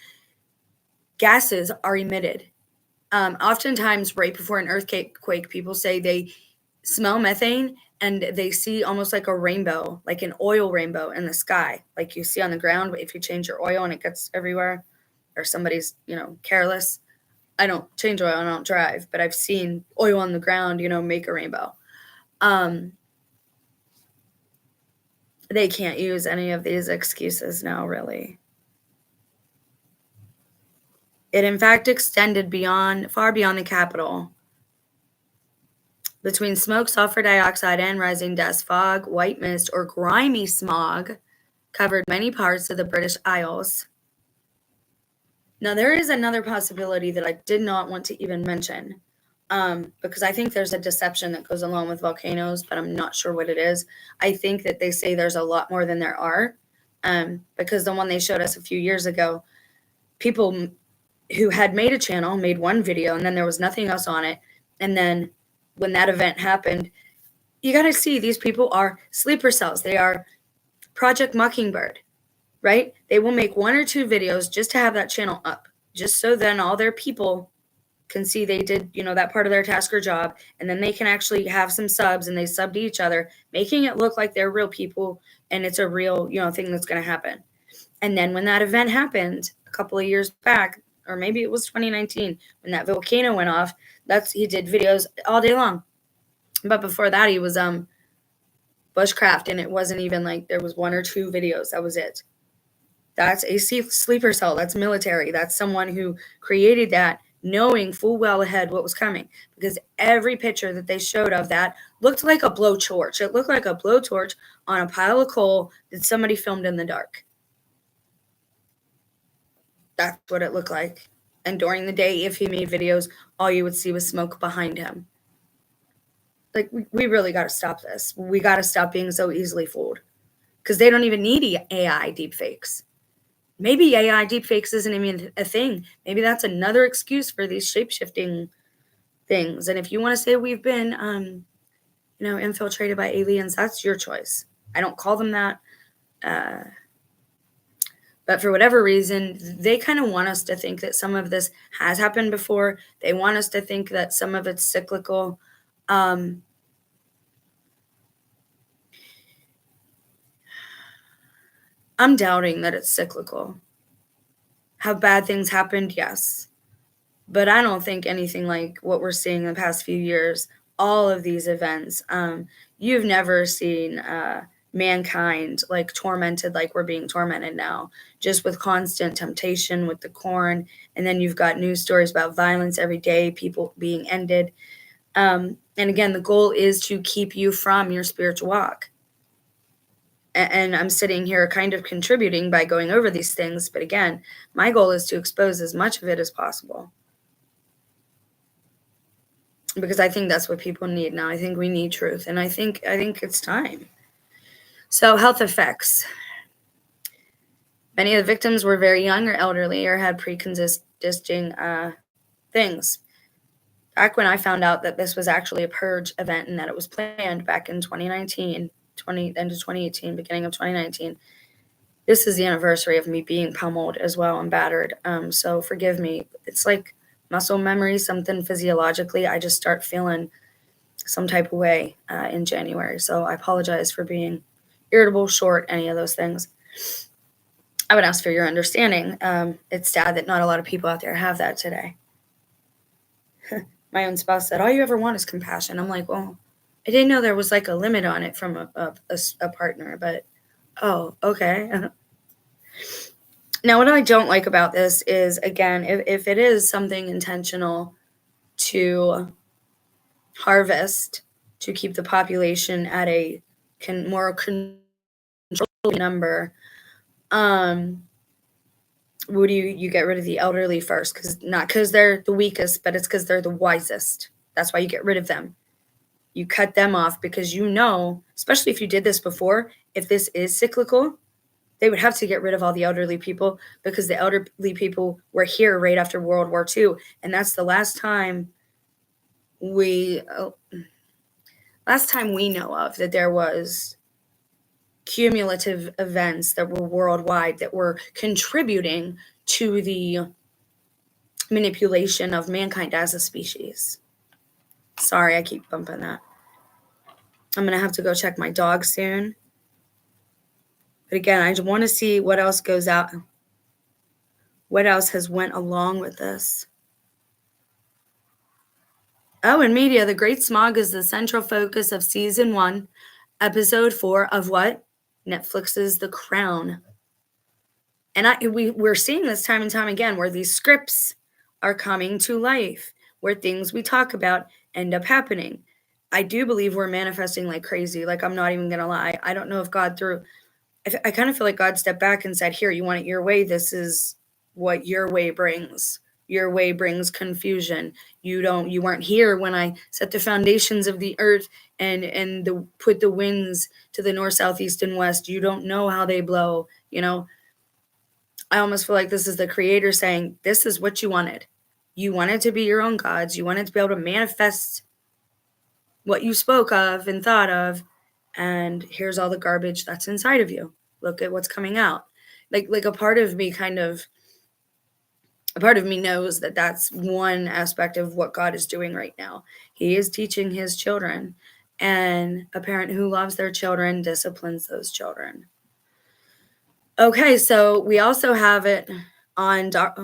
gases are emitted. Oftentimes, right before an earthquake, people say they smell methane and they see almost like a rainbow, like an oil rainbow in the sky, like you see on the ground if you change your oil and it gets everywhere, or somebody's, careless. I don't change oil, I don't drive, but I've seen oil on the ground, make a rainbow. They can't use any of these excuses now, really. It, in fact, extended far beyond the capital. Between smoke, sulfur dioxide, and rising dust, fog, white mist, or grimy smog covered many parts of the British Isles. Now, there is another possibility that I did not want to even mention, because I think there's a deception that goes along with volcanoes, but I'm not sure what it is. I think that they say there's a lot more than there are, because the one they showed us a few years ago, people who had made a channel made one video, and then there was nothing else on it. And then when that event happened, you got to see these people are sleeper cells. They are Project Mockingbird, right? They will make one or two videos just to have that channel up, just so then all their people can see they did, that part of their task or job, and then they can actually have some subs and they sub to each other, making it look like they're real people and it's a real, thing that's going to happen. And then when that event happened a couple of years back, or maybe it was 2019, when that volcano went off, he did videos all day long. But before that, he was bushcraft, and it wasn't even like there was one or two videos. That was it. That's a sleeper cell. That's military. That's someone who created that knowing full well ahead what was coming, because every picture that they showed of that looked like a blowtorch. It looked like a blowtorch on a pile of coal that somebody filmed in the dark. That's what it looked like. And during the day, if he made videos, all you would see was smoke behind him. Like, we really got to stop this. We got to stop being so easily fooled, because they don't even need AI deepfakes. Maybe AI deepfakes isn't even a thing. Maybe that's another excuse for these shape-shifting things. And if you want to say we've been, infiltrated by aliens, that's your choice. I don't call them that. But for whatever reason, they kind of want us to think that some of this has happened before. They want us to think that some of it's cyclical. I'm doubting that it's cyclical. Have bad things happened? Yes. But I don't think anything like what we're seeing in the past few years, all of these events, you've never seen mankind like tormented like we're being tormented now, just with constant temptation with the corn. And then you've got news stories about violence every day, people being ended. And again, the goal is to keep you from your spiritual walk. And I'm sitting here kind of contributing by going over these things. But again, my goal is to expose as much of it as possible, because I think that's what people need now. I think we need truth, and I think it's time. So, health effects. Many of the victims were very young or elderly or had pre-existing things. Back when I found out that this was actually a purge event and that it was planned back in 2019, end of 2018, beginning of 2019, this is the anniversary of me being pummeled as well and battered. So forgive me. It's like muscle memory, something physiologically. I just start feeling some type of way in January. So I apologize for being irritable, short, any of those things. I would ask for your understanding. It's sad that not a lot of people out there have that today. My own spouse said, all you ever want is compassion. I'm like, well, I didn't know there was like a limit on it from a partner, but oh, okay. Now, what I don't like about this is, again, if it is something intentional to harvest, to keep the population at a more controlled number, would you get rid of the elderly first? Not because they're the weakest, but it's because they're the wisest. That's why you get rid of them. You cut them off because especially if you did this before, if this is cyclical, they would have to get rid of all the elderly people because the elderly people were here right after World War II. And that's the last time we know of that there was cumulative events that were worldwide that were contributing to the manipulation of mankind as a species. Sorry, I keep bumping that. I'm going to have to go check my dog soon. But again, I just want to see what else goes out. What else has went along with this? Oh, in media, the Great Smog is the central focus of season 1, episode 4 of what? Netflix's The Crown. And we're seeing this time and time again where these scripts are coming to life, where things we talk about end up happening. I do believe we're manifesting like crazy. Like, I'm not even going to lie. I don't know if God I kind of feel like God stepped back and said, here, you want it your way. This is what your way brings. Your way brings confusion. You weren't here when I set the foundations of the earth and put the winds to the north, south, east, and west. You don't know how they blow. I almost feel like this is the creator saying, this is what you wanted. You wanted to be your own gods. You wanted to be able to manifest what you spoke of and thought of. And here's all the garbage that's inside of you. Look at what's coming out. Like a part of me knows that that's one aspect of what God is doing right now. He is teaching his children, and a parent who loves their children disciplines those children. Okay, so we also have it on stop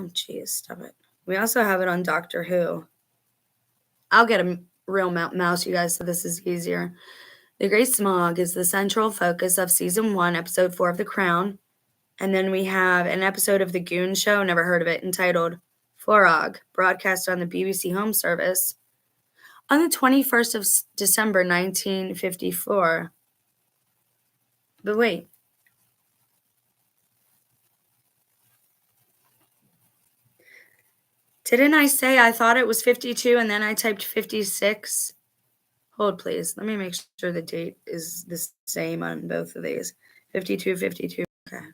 it. We also have it on Doctor Who. I'll get a real mouse, you guys, so this is easier. The Great Smog is the central focus of season 1, episode 4 of The Crown. And then we have an episode of The Goon Show, never heard of it, entitled Forog, broadcast on the BBC Home Service on the 21st of December, 1954. But wait. Didn't I say I thought it was 52 and then I typed 56? Hold, please. Let me make sure the date is the same on both of these. 52, 52. Okay.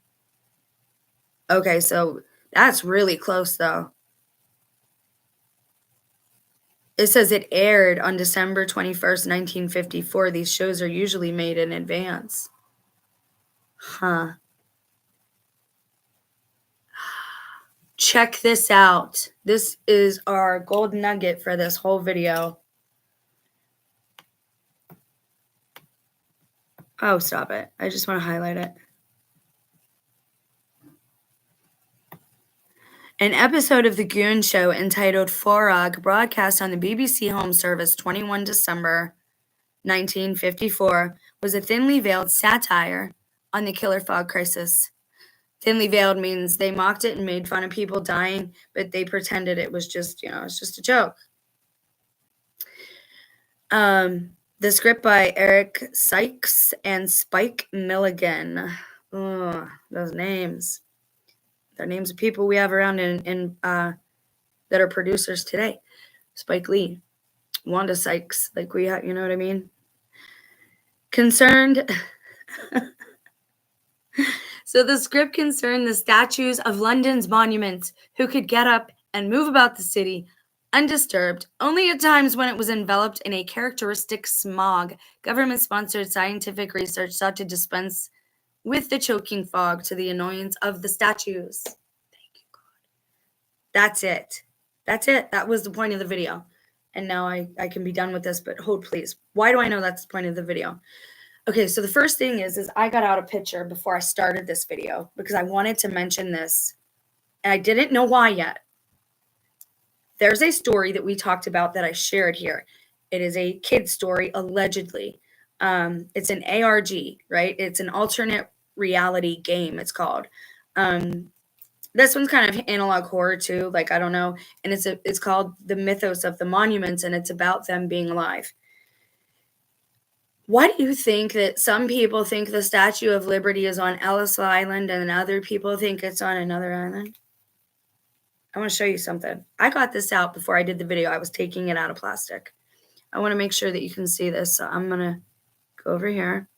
Okay, so that's really close, though. It says it aired on December 21st, 1954. These shows are usually made in advance. Huh. Check this out. This is our gold nugget for this whole video. Oh, stop it. I just want to highlight it. An episode of The Goon Show entitled Forog, broadcast on the BBC Home Service 21 December 1954, was a thinly veiled satire on the killer fog crisis. Thinly veiled means they mocked it and made fun of people dying, but they pretended it was just, it's just a joke. The script by Eric Sykes and Spike Milligan. Oh, those names. They're names of people we have around in that are producers today. Spike Lee, Wanda Sykes, like we have, you know what I mean? So the script concerned the statues of London's monuments who could get up and move about the city undisturbed, only at times when it was enveloped in a characteristic smog. Government-sponsored scientific research sought to dispense with the choking fog to the annoyance of the statues. Thank you, God. That's it. That was the point of the video. And now I can be done with this, but hold, please. Why do I know that's the point of the video? Okay, so the first thing is I got out a picture before I started this video because I wanted to mention this, and I didn't know why yet. There's a story that we talked about that I shared here. It is a kid story, allegedly. It's an ARG, right? It's an alternate reality game, it's called. This one's kind of analog horror too, like I don't know, and it's called The Mythos of the Monuments, and it's about them being alive. Why do you think that some people think the Statue of Liberty is on Ellis Island and other people think it's on another island? I want to show you something. I got this out before I did the video. I was taking it out of plastic. I want to make sure that you can see this, so I'm going to go over here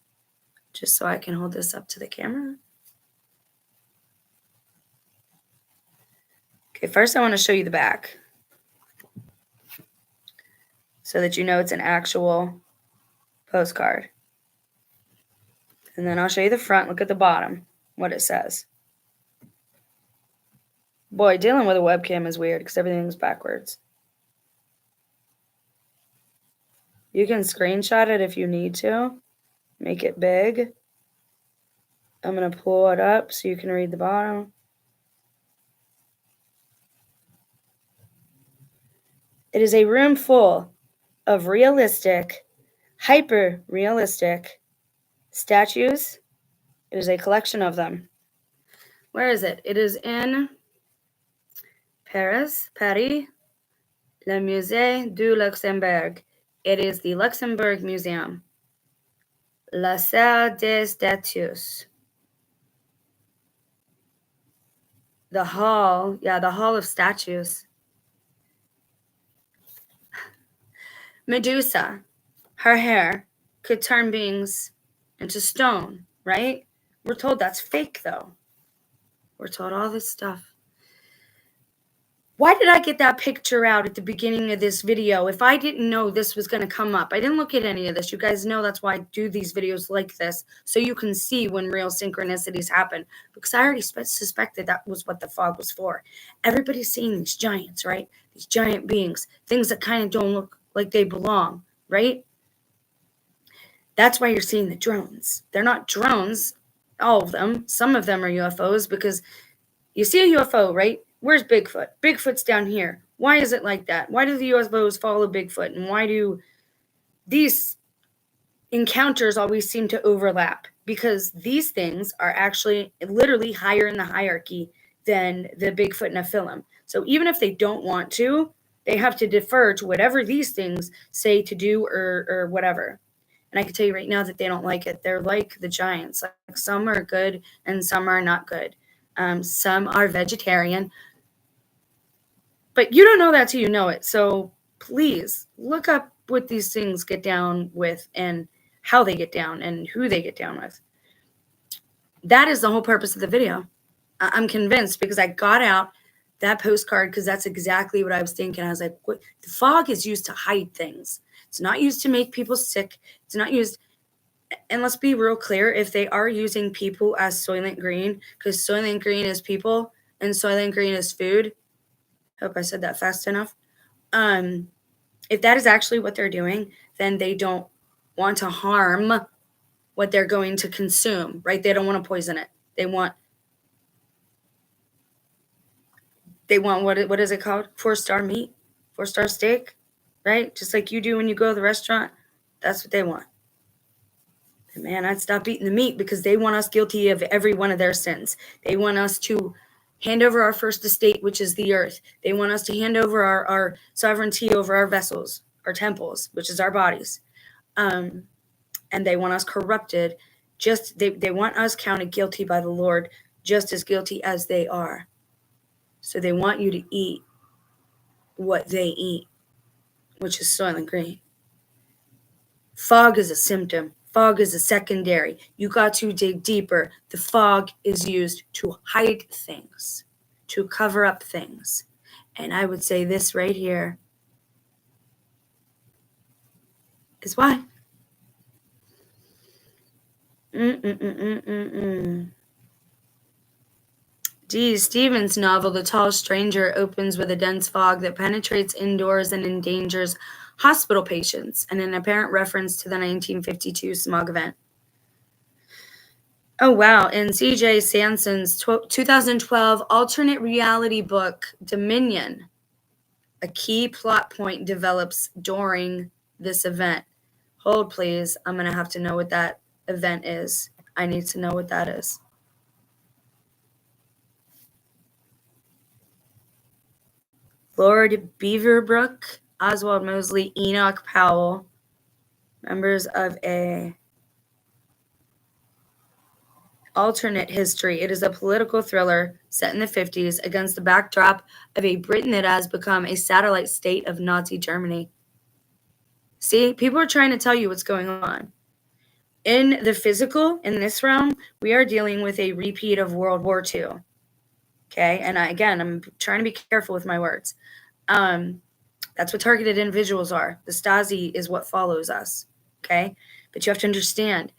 just so I can hold this up to the camera. Okay, first I want to show you the back so that you know it's an actual postcard. And then I'll show you the front. Look at the bottom, what it says. Boy, dealing with a webcam is weird because everything's backwards. You can screenshot it if you need to. Make it big. I'm going to pull it up so you can read the bottom. It is a room full of realistic, hyper-realistic statues. It is a collection of them. Where is it? It is in Paris, le Musée du Luxembourg. It is the Luxembourg Museum. La Salle des Statues. The Hall of Statues. Medusa, her hair could turn beings into stone, right? We're told that's fake, though. We're told all this stuff. Why did I get that picture out at the beginning of this video if I didn't know this was going to come up? I didn't look at any of this. You guys know that's why I do these videos like this, so you can see when real synchronicities happen, because I already suspected that was what the fog was for. Everybody's seeing these giants, right? These giant beings, things that kind of don't look like they belong, right? That's why you're seeing the drones. They're not drones, all of them. Some of them are UFOs, because you see a UFO, right? Where's Bigfoot? Bigfoot's down here. Why is it like that? Why do the UFOs follow Bigfoot? And why do these encounters always seem to overlap? Because these things are actually literally higher in the hierarchy than the Bigfoot Nephilim. So even if they don't want to, they have to defer to whatever these things say to do or whatever. And I can tell you right now that they don't like it. They're like the giants. Like some are good and some are not good. Some are vegetarian. But you don't know that till you know it. So please look up what these things get down with and how they get down and who they get down with. That is the whole purpose of the video. I'm convinced, because I got out that postcard because that's exactly what I was thinking. I was like, what? The fog is used to hide things. It's not used to make people sick. It's not used. And let's be real clear, if they are using people as Soylent Green, because Soylent Green is people and Soylent Green is food. Hope I said that fast enough. If that is actually what they're doing, then they don't want to harm what they're going to consume, right? They don't want to poison it. They want what is it called? 4-star meat, 4-star steak, right? Just like you do when you go to the restaurant. That's what they want. And man, I'd stop eating the meat because they want us guilty of every one of their sins. They want us to hand over our first estate, which is the earth. They want us to hand over our sovereignty over our vessels, our temples, which is our bodies. And they want us corrupted. They want us counted guilty by the Lord, just as guilty as they are. So they want you to eat what they eat, which is Soylent Green. Fog is a symptom. Fog is a secondary. You got to dig deeper. The fog is used to hide things, to cover up things. And I would say this right here is why. D. Stevens' novel, The Tall Stranger, opens with a dense fog that penetrates indoors and endangers hospital patients, and an apparent reference to the 1952 Smog event. Oh, wow. In C.J. Sanson's 2012 alternate reality book, Dominion, a key plot point develops during this event. Hold, please. I'm going to have to know what that event is. I need to know what that is. Lord Beaverbrook, Oswald Mosley, Enoch Powell, members of a alternate history. It is a political thriller set in the 50s against the backdrop of a Britain that has become a satellite state of Nazi Germany. See, people are trying to tell you what's going on. In the physical, in this realm, we are dealing with a repeat of World War II. Okay, and I'm trying to be careful with my words. That's what targeted individuals are. The Stasi is what follows us. Okay, but you have to understand,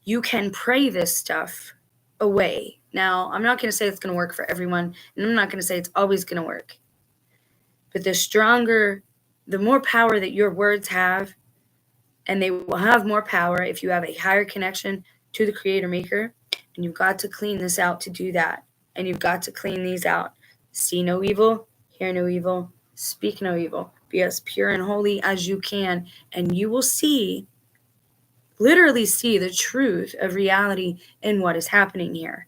you can pray this stuff away. Now, I'm not going to say it's going to work for everyone, and I'm not going to say it's always going to work. But the more power that your words have, and they will have more power if you have a higher connection to the Creator Maker, and you've got to clean this out to do that. And you've got to clean these out. See no evil, hear no evil, speak no evil. Be as pure and holy as you can, and you will literally see the truth of reality in what is happening here.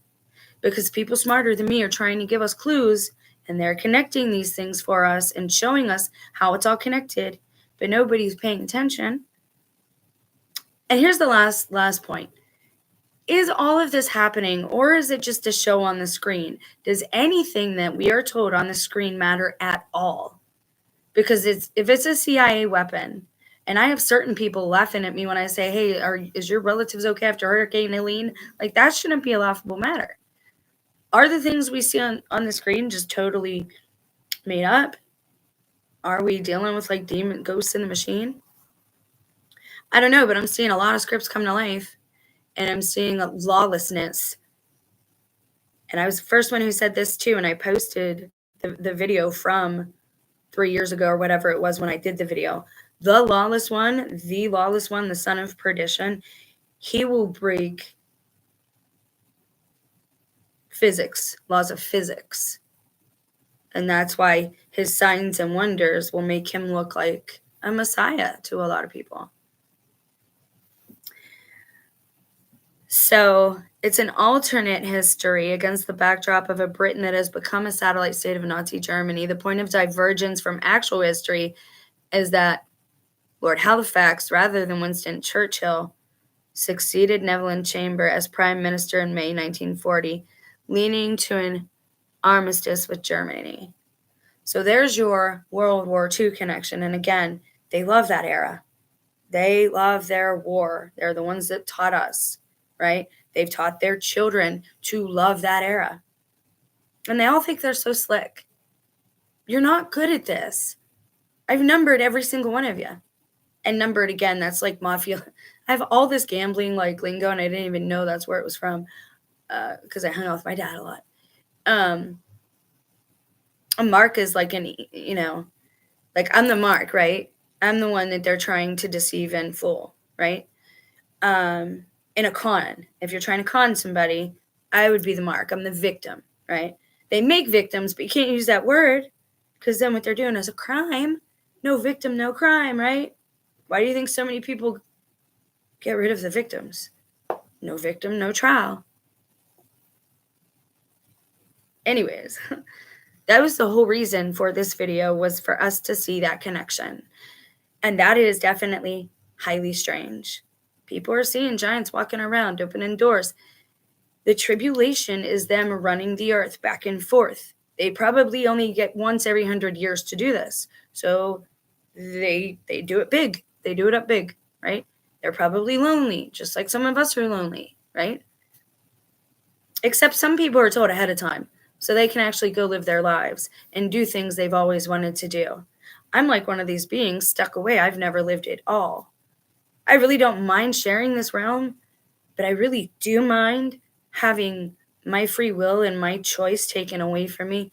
Because people smarter than me are trying to give us clues, and they're connecting these things for us and showing us how it's all connected, but nobody's paying attention. And here's the last point. Is all of this happening, or is it just a show on the screen? Does anything that we are told on the screen matter at all? Because if it's a CIA weapon, and I have certain people laughing at me when I say, hey, is your relatives okay after Hurricane Helene? Like, that shouldn't be a laughable matter. Are the things we see on the screen just totally made up? Are we dealing with like demon ghosts in the machine? I don't know, but I'm seeing a lot of scripts come to life, and I'm seeing lawlessness. And I was the first one who said this too, and I posted the video from 3 years ago or whatever it was when I did the video. The lawless one, the son of perdition, he will break laws of physics. And that's why his signs and wonders will make him look like a messiah to a lot of people. So it's an alternate history against the backdrop of a Britain that has become a satellite state of Nazi Germany. The point of divergence from actual history is that Lord Halifax, rather than Winston Churchill, succeeded Neville Chamber as Prime Minister in May 1940, leaning to an armistice with Germany. So there's your World War II connection. And again, they love that era. They love their war. They're the ones that taught us, right? They've taught their children to love that era. And they all think they're so slick. You're not good at this. I've numbered every single one of you. And numbered again, that's like mafia. I have all this gambling like lingo, and I didn't even know that's where it was from because I hung out with my dad a lot. A mark is like like I'm the mark, right? I'm the one that they're trying to deceive and fool, right? In a con, if you're trying to con somebody, I would be the mark. I'm the victim, right? They make victims, but you can't use that word because then what they're doing is a crime. No victim, no crime, right? Why do you think so many people get rid of the victims? No victim, no trial. Anyways, that was the whole reason for this video, was for us to see that connection. And that is definitely highly strange. People are seeing giants walking around, opening doors. The tribulation is them running the earth back and forth. They probably only get once every 100 years to do this. So they do it big. They do it up big, right? They're probably lonely, just like some of us are lonely, right? Except some people are told ahead of time, so they can actually go live their lives and do things they've always wanted to do. I'm like one of these beings stuck away. I've never lived it all. I really don't mind sharing this realm, but I really do mind having my free will and my choice taken away from me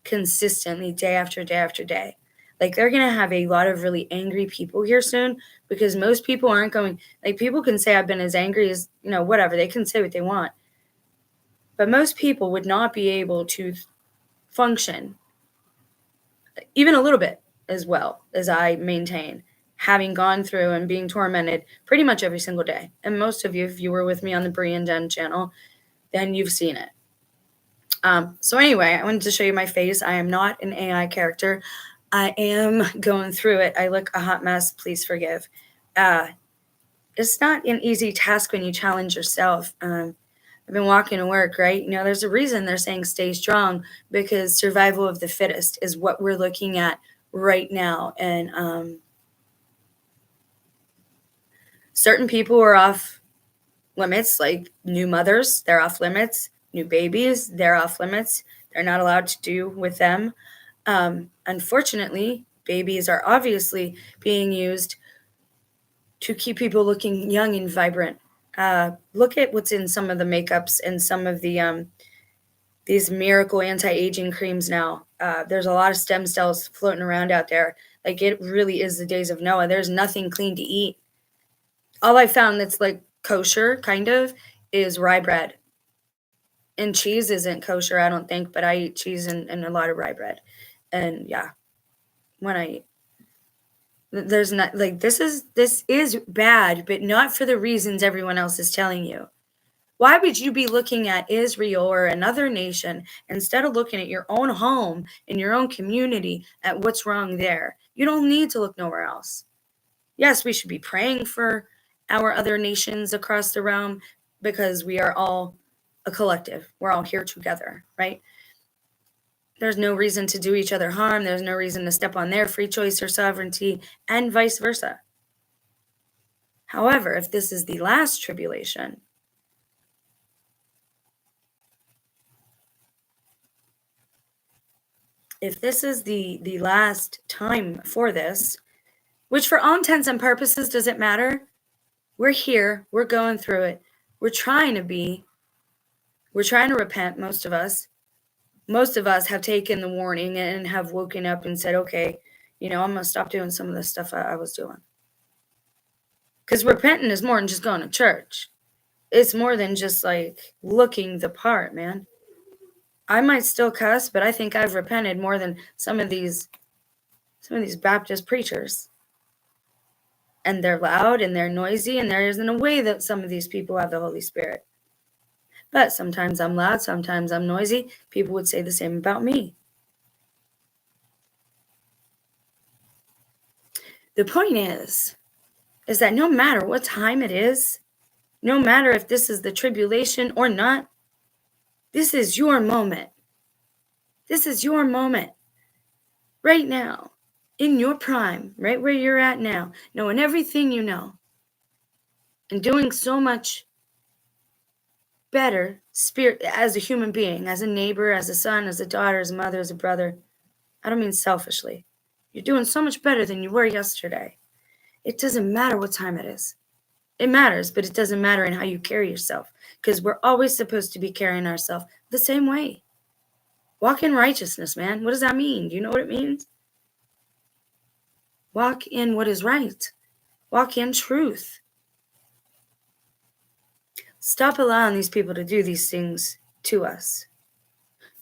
consistently, day after day after day. Like, they're going to have a lot of really angry people here soon, because most people aren't going, like, people can say I've been as angry as, whatever. They can say what they want. But most people would not be able to function even a little bit as well as I maintain having gone through and being tormented pretty much every single day. And most of you, if you were with me on the Brie and Den channel, then you've seen it. So anyway, I wanted to show you my face. I am not an AI character. I am going through it. I look a hot mess. Please forgive. It's not an easy task when you challenge yourself. I've been walking to work, right? You know, there's a reason they're saying stay strong, because survival of the fittest is what we're looking at right now. And certain people are off limits, like new mothers, they're off limits. New babies, they're off limits. They're not allowed to do with them. Unfortunately, babies are obviously being used to keep people looking young and vibrant. Look at what's in some of the makeups and some of the these miracle anti-aging creams now. There's a lot of stem cells floating around out there. Like, it really is the days of Noah. There's nothing clean to eat. All I found that's like kosher, kind of, is rye bread. And cheese isn't kosher, I don't think, but I eat cheese and a lot of rye bread. And yeah, when I eat, there's not, like, this is bad, but not for the reasons everyone else is telling you. Why would you be looking at Israel or another nation instead of looking at your own home and your own community at what's wrong there? You don't need to look nowhere else. Yes, we should be praying for our other nations across the realm, because we are all a collective. We're all here together, right? There's no reason to do each other harm. There's no reason to step on their free choice or sovereignty, and vice versa. However, if this is the last tribulation, if this is the last time for this, which for all intents and purposes doesn't matter, we're here, we're going through it, we're trying to repent. Most of us have taken the warning and have woken up and said, okay, I'm going to stop doing some of the stuff I was doing. Because repenting is more than just going to church. It's more than just like looking the part, man. I might still cuss, but I think I've repented more than some of these Baptist preachers. And they're loud and they're noisy, and there isn't a way that some of these people have the Holy Spirit. But sometimes I'm loud, sometimes I'm noisy. People would say the same about me. The point is that no matter what time it is, no matter if this is the tribulation or not, this is your moment. This is your moment. Right now, in your prime, right where you're at now, knowing everything you know, and doing so much better spirit as a human being, as a neighbor, as a son, as a daughter, as a mother, as a brother. I don't mean selfishly. You're doing so much better than you were yesterday. It doesn't matter what time it is. It matters, but it doesn't matter in how you carry yourself, because we're always supposed to be carrying ourselves the same way. Walk in righteousness, man. What does that mean? Do you know what it means? Walk in what is right. Walk in truth. Stop allowing these people to do these things to us.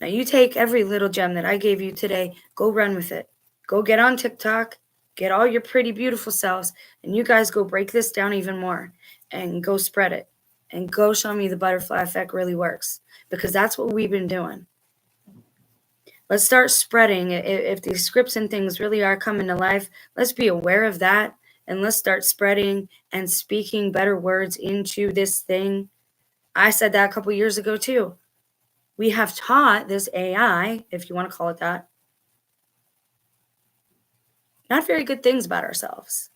Now, you take every little gem that I gave you today, go run with it. Go get on TikTok, get all your pretty, beautiful selves, and you guys go break this down even more and go spread it. And go show me the butterfly effect really works, because that's what we've been doing. Let's start spreading. If these scripts and things really are coming to life, let's be aware of that, and let's start spreading and speaking better words into this thing. I said that a couple years ago too. We have taught this AI, if you want to call it that, not very good things about ourselves.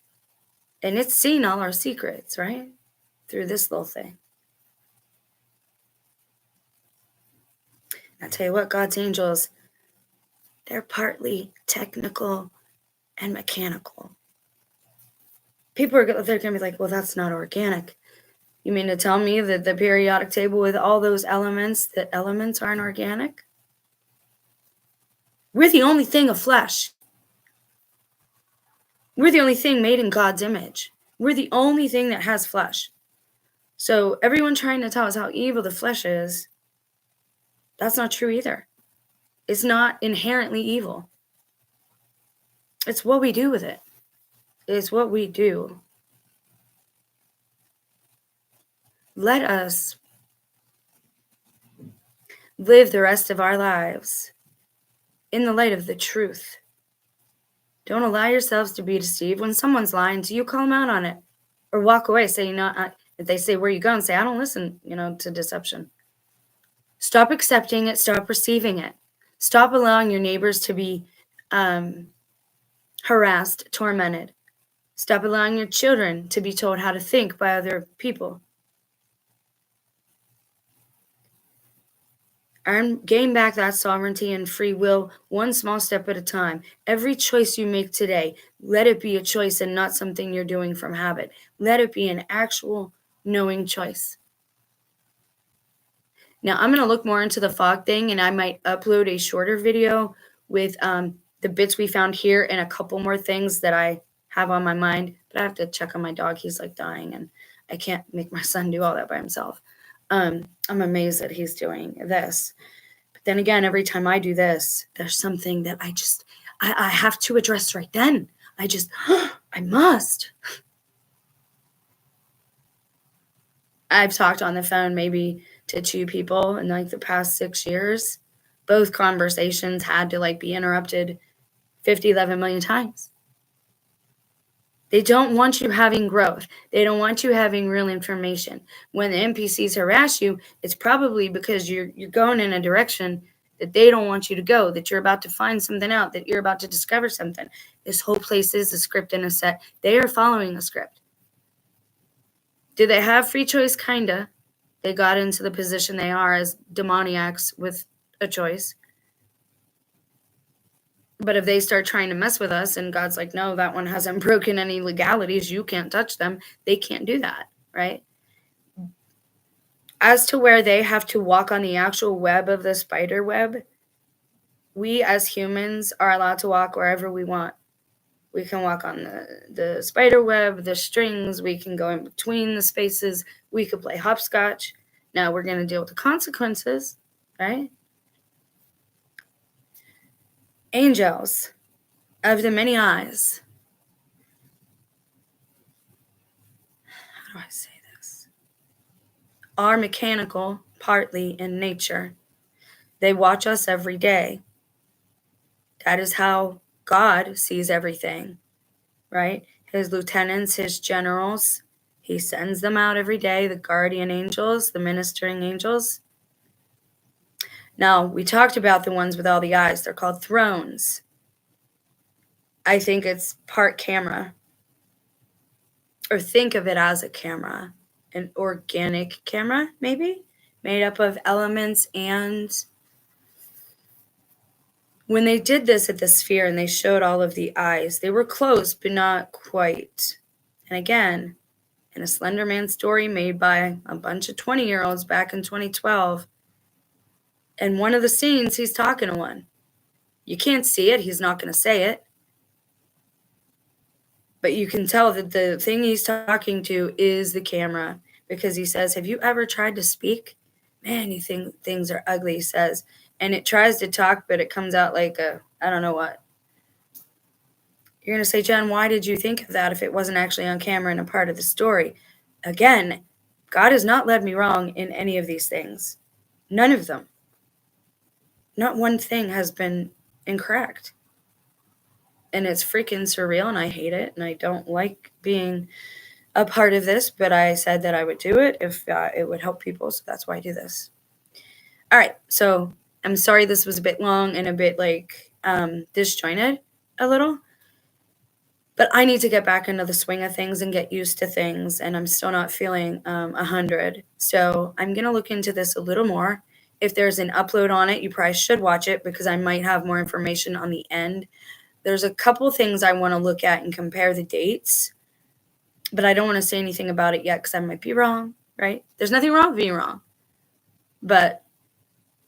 And it's seen all our secrets, right? Through this little thing. I tell you what, God's angels, they're partly technical and mechanical. They're going to be like, well, that's not organic. You mean to tell me that the periodic table with all those elements, that elements aren't organic? We're the only thing of flesh. We're the only thing made in God's image. We're the only thing that has flesh. So everyone trying to tell us how evil the flesh is, that's not true either. It's not inherently evil. It's what we do with it. is what we do. Let us live the rest of our lives in the light of the truth. Don't allow yourselves to be deceived. When someone's lying to you, call them out on it. Or walk away. Say, if they say, where you going? Say, I don't listen, to deception. Stop accepting it. Stop receiving it. Stop allowing your neighbors to be harassed, tormented. Stop allowing your children to be told how to think by other people. Gain back that sovereignty and free will one small step at a time. Every choice you make today, let it be a choice and not something you're doing from habit. Let it be an actual knowing choice. Now, I'm going to look more into the fog thing, and I might upload a shorter video with the bits we found here and a couple more things that I have on my mind. But I have to check on my dog. He's like dying, and I can't make my son do all that by himself. I'm amazed that he's doing this. But then again, every time I do this, there's something that I have to address right then. I must. I've talked on the phone maybe to 2 people in like the past 6 years. Both conversations had to be interrupted 11 million times. They don't want you having growth. They don't want you having real information. When the NPCs harass you, it's probably because you're going in a direction that they don't want you to go, that you're about to find something out, that you're about to discover something. This whole place is a script and a set. They are following a script. Do they have free choice? Kinda. They got into the position they are as demoniacs with a choice. But if they start trying to mess with us and God's like, no, that one hasn't broken any legalities, you can't touch them, they can't do that, right? As to where they have to walk on the actual web of the spider web, we as humans are allowed to walk wherever we want. We can walk on the spider web, the strings, we can go in between the spaces, we could play hopscotch. Now we're going to deal with the consequences, right? Angels of the many eyes. How do I say this? Are mechanical, partly in nature. They watch us every day. That is how God sees everything, right? His lieutenants, his generals, he sends them out every day, the guardian angels, the ministering angels. Now, we talked about the ones with all the eyes. They're called thrones. I think it's part camera. Or think of it as a camera. An organic camera, maybe? Made up of elements. And when they did this at the sphere and they showed all of the eyes, they were close, but not quite. And again, in a Slender Man story made by a bunch of 20-year-olds back in 2012, in one of the scenes, he's talking to one. You can't see it. He's not going to say it. But you can tell that the thing he's talking to is the camera, because he says, have you ever tried to speak? Man, you think things are ugly, he says. And it tries to talk, but it comes out like I don't know what. You're going to say, Jen, why did you think of that if it wasn't actually on camera and a part of the story? Again, God has not led me wrong in any of these things. None of them. Not one thing has been incorrect. And it's freaking surreal, and I hate it, and I don't like being a part of this, but I said that I would do it if it would help people, so that's why I do this. All right, so I'm sorry this was a bit long and a bit disjointed a little, but I need to get back into the swing of things and get used to things, and I'm still not feeling 100. So I'm going to look into this a little more. If there's an upload on it, you probably should watch it, because I might have more information on the end. There's a couple things I want to look at and compare the dates, but I don't want to say anything about it yet because I might be wrong, right? There's nothing wrong with being wrong, but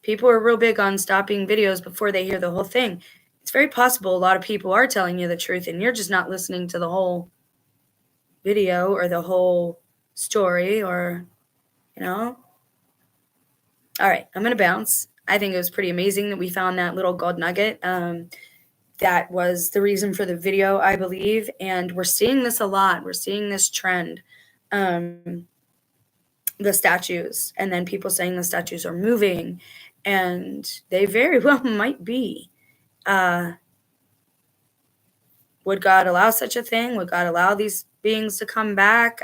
people are real big on stopping videos before they hear the whole thing. It's very possible a lot of people are telling you the truth and you're just not listening to the whole video or the whole story, or, All right, I'm going to bounce. I think it was pretty amazing that we found that little gold nugget. that was the reason for the video, I believe. And we're seeing this a lot. We're seeing this trend. The statues, and then people saying the statues are moving, and they very well might be. Would God allow such a thing? Would God allow these beings to come back?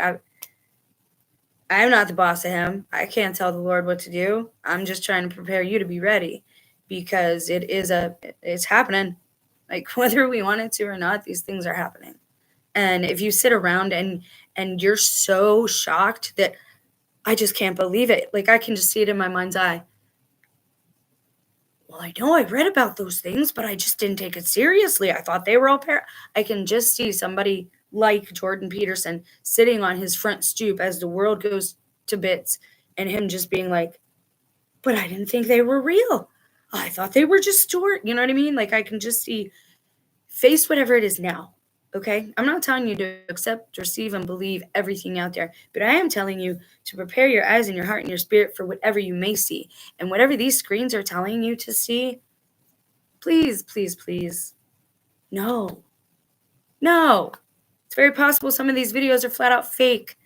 I'm not the boss of him. I can't tell the Lord what to do. I'm just trying to prepare you to be ready, because it's happening. Like, whether we want it to or not, these things are happening. And if you sit around and you're so shocked that I just can't believe it, like, I can just see it in my mind's eye. Well, I know I read about those things, but I just didn't take it seriously. I thought they were all I can just see somebody like Jordan Peterson sitting on his front stoop as the world goes to bits, and him just being like, but I didn't think they were real. I thought they were just stored. You know what I mean? Like, I can just see, face whatever it is now. Okay? I'm not telling you to accept, receive, and believe everything out there, but I am telling you to prepare your eyes and your heart and your spirit for whatever you may see. And whatever these screens are telling you to see, please, please, please, no. No. It's very possible some of these videos are flat out fake.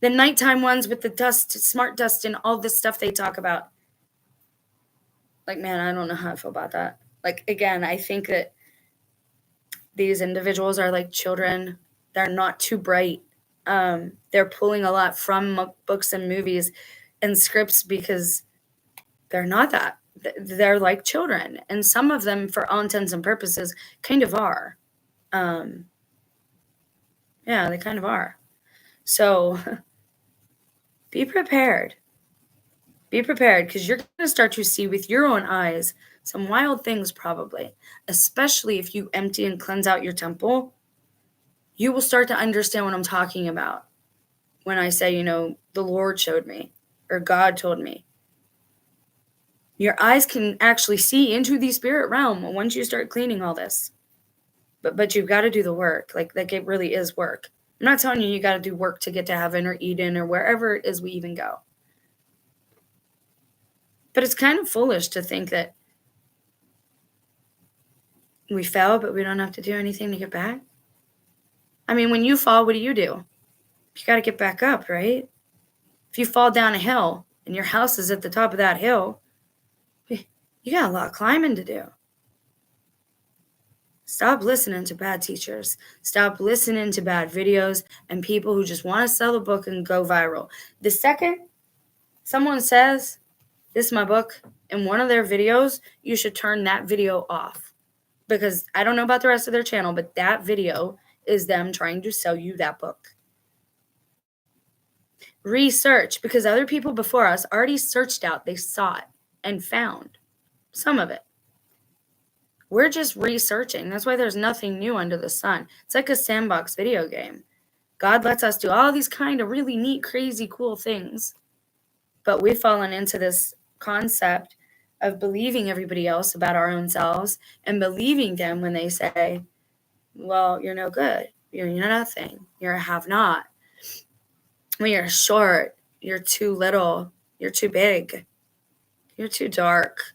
The nighttime ones with the dust, smart dust, and all this stuff they talk about. Like, man, I don't know how I feel about that. Like, again, I think that these individuals are like children. They're not too bright. They're pulling a lot from books and movies and scripts because they're not that. They're like children. And some of them, for all intents and purposes, kind of are. Yeah, they kind of are. So be prepared. Be prepared, because you're going to start to see with your own eyes some wild things, probably, especially if you empty and cleanse out your temple. You will start to understand what I'm talking about when I say, the Lord showed me or God told me. Your eyes can actually see into the spirit realm once you start cleaning all this. But you've got to do the work. Like it really is work. I'm not telling you got to do work to get to heaven or Eden or wherever it is we even go. But it's kind of foolish to think that we fell, but we don't have to do anything to get back. I mean, when you fall, what do? You got to get back up, right? If you fall down a hill and your house is at the top of that hill, you got a lot of climbing to do. Stop listening to bad teachers. Stop listening to bad videos and people who just want to sell a book and go viral. The second someone says, this is my book, in one of their videos, you should turn that video off. Because I don't know about the rest of their channel, but that video is them trying to sell you that book. Research, because other people before us already searched out, they saw it and found some of it. We're just researching. That's why there's nothing new under the sun. It's like a sandbox video game. God lets us do all these kind of really neat, crazy, cool things. But we've fallen into this concept of believing everybody else about our own selves and believing them when they say, well, you're no good. You're nothing. You're a have-not. When you're short, you're too little. You're too big. You're too dark.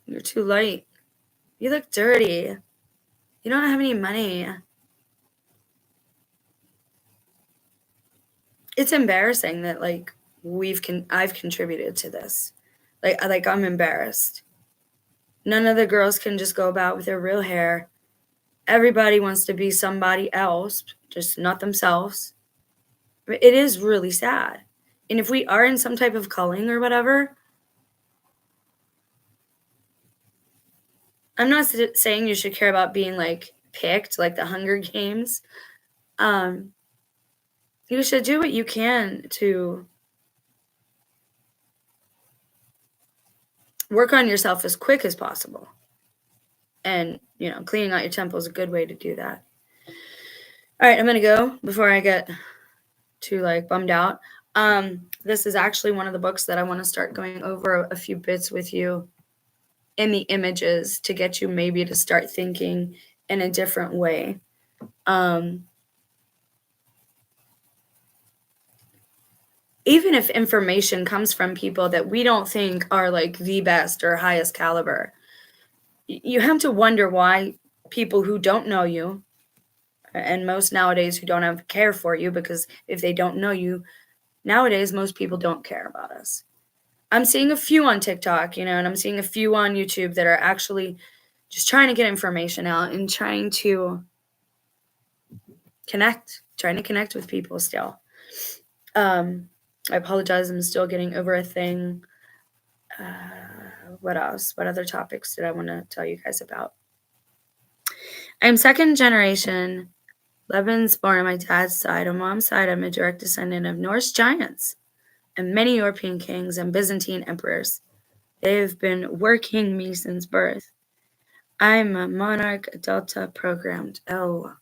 You're too light. You look dirty. You don't have any money. It's embarrassing that I've contributed to this. Like I'm embarrassed. None of the girls can just go about with their real hair. Everybody wants to be somebody else, just not themselves. It is really sad. And if we are in some type of culling or whatever, I'm not saying you should care about being picked, like the Hunger Games. You should do what you can to work on yourself as quick as possible. And, cleaning out your temple is a good way to do that. All right, I'm going to go before I get too bummed out. This is actually one of the books that I want to start going over a few bits with you in the images to get you maybe to start thinking in a different way. Even if information comes from people that we don't think are the best or highest caliber, you have to wonder why people who don't know you, and most nowadays who don't have care for you, because if they don't know you, nowadays most people don't care about us. I'm seeing a few on TikTok, and I'm seeing a few on YouTube that are actually just trying to get information out and trying to connect with people still. I apologize, I'm still getting over a thing. What else? What other topics did I want to tell you guys about? I'm second generation Lebanese born on my dad's side. On mom's side, I'm a direct descendant of Norse giants and many European kings and Byzantine emperors. They have been working me since birth. I'm a monarch Delta programmed. Oh,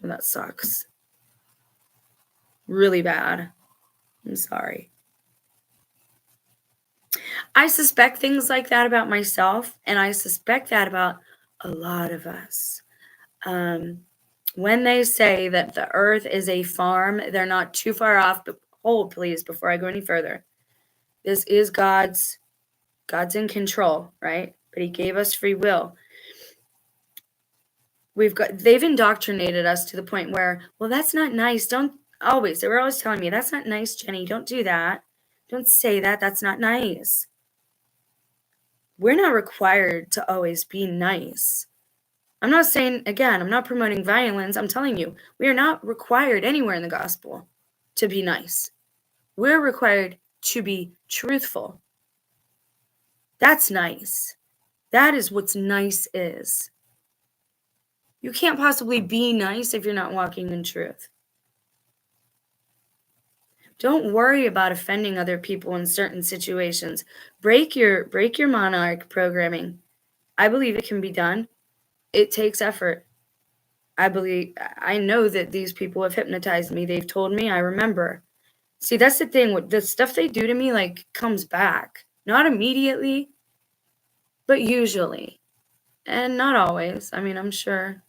that sucks. Really bad. I'm sorry. I suspect things like that about myself, and I suspect that about a lot of us. When they say that the earth is a farm, they're not too far off, but hold, please, before I go any further. This is God's in control, right? But he gave us free will. They've indoctrinated us to the point where, well, that's not nice. They were always telling me, that's not nice, Jenny. Don't do that. Don't say that. That's not nice. We're not required to always be nice. I'm not saying, again, I'm not promoting violence. I'm telling you, we are not required anywhere in the gospel to be nice. We're required to be truthful. That's nice. That is what nice is. You can't possibly be nice if you're not walking in truth. Don't worry about offending other people in certain situations. Break your monarch programming. I believe it can be done. It takes effort. I know that these people have hypnotized me. They've told me, I remember. See, that's the thing. The stuff they do to me, comes back. Not immediately, but usually. And not always. I mean, I'm sure,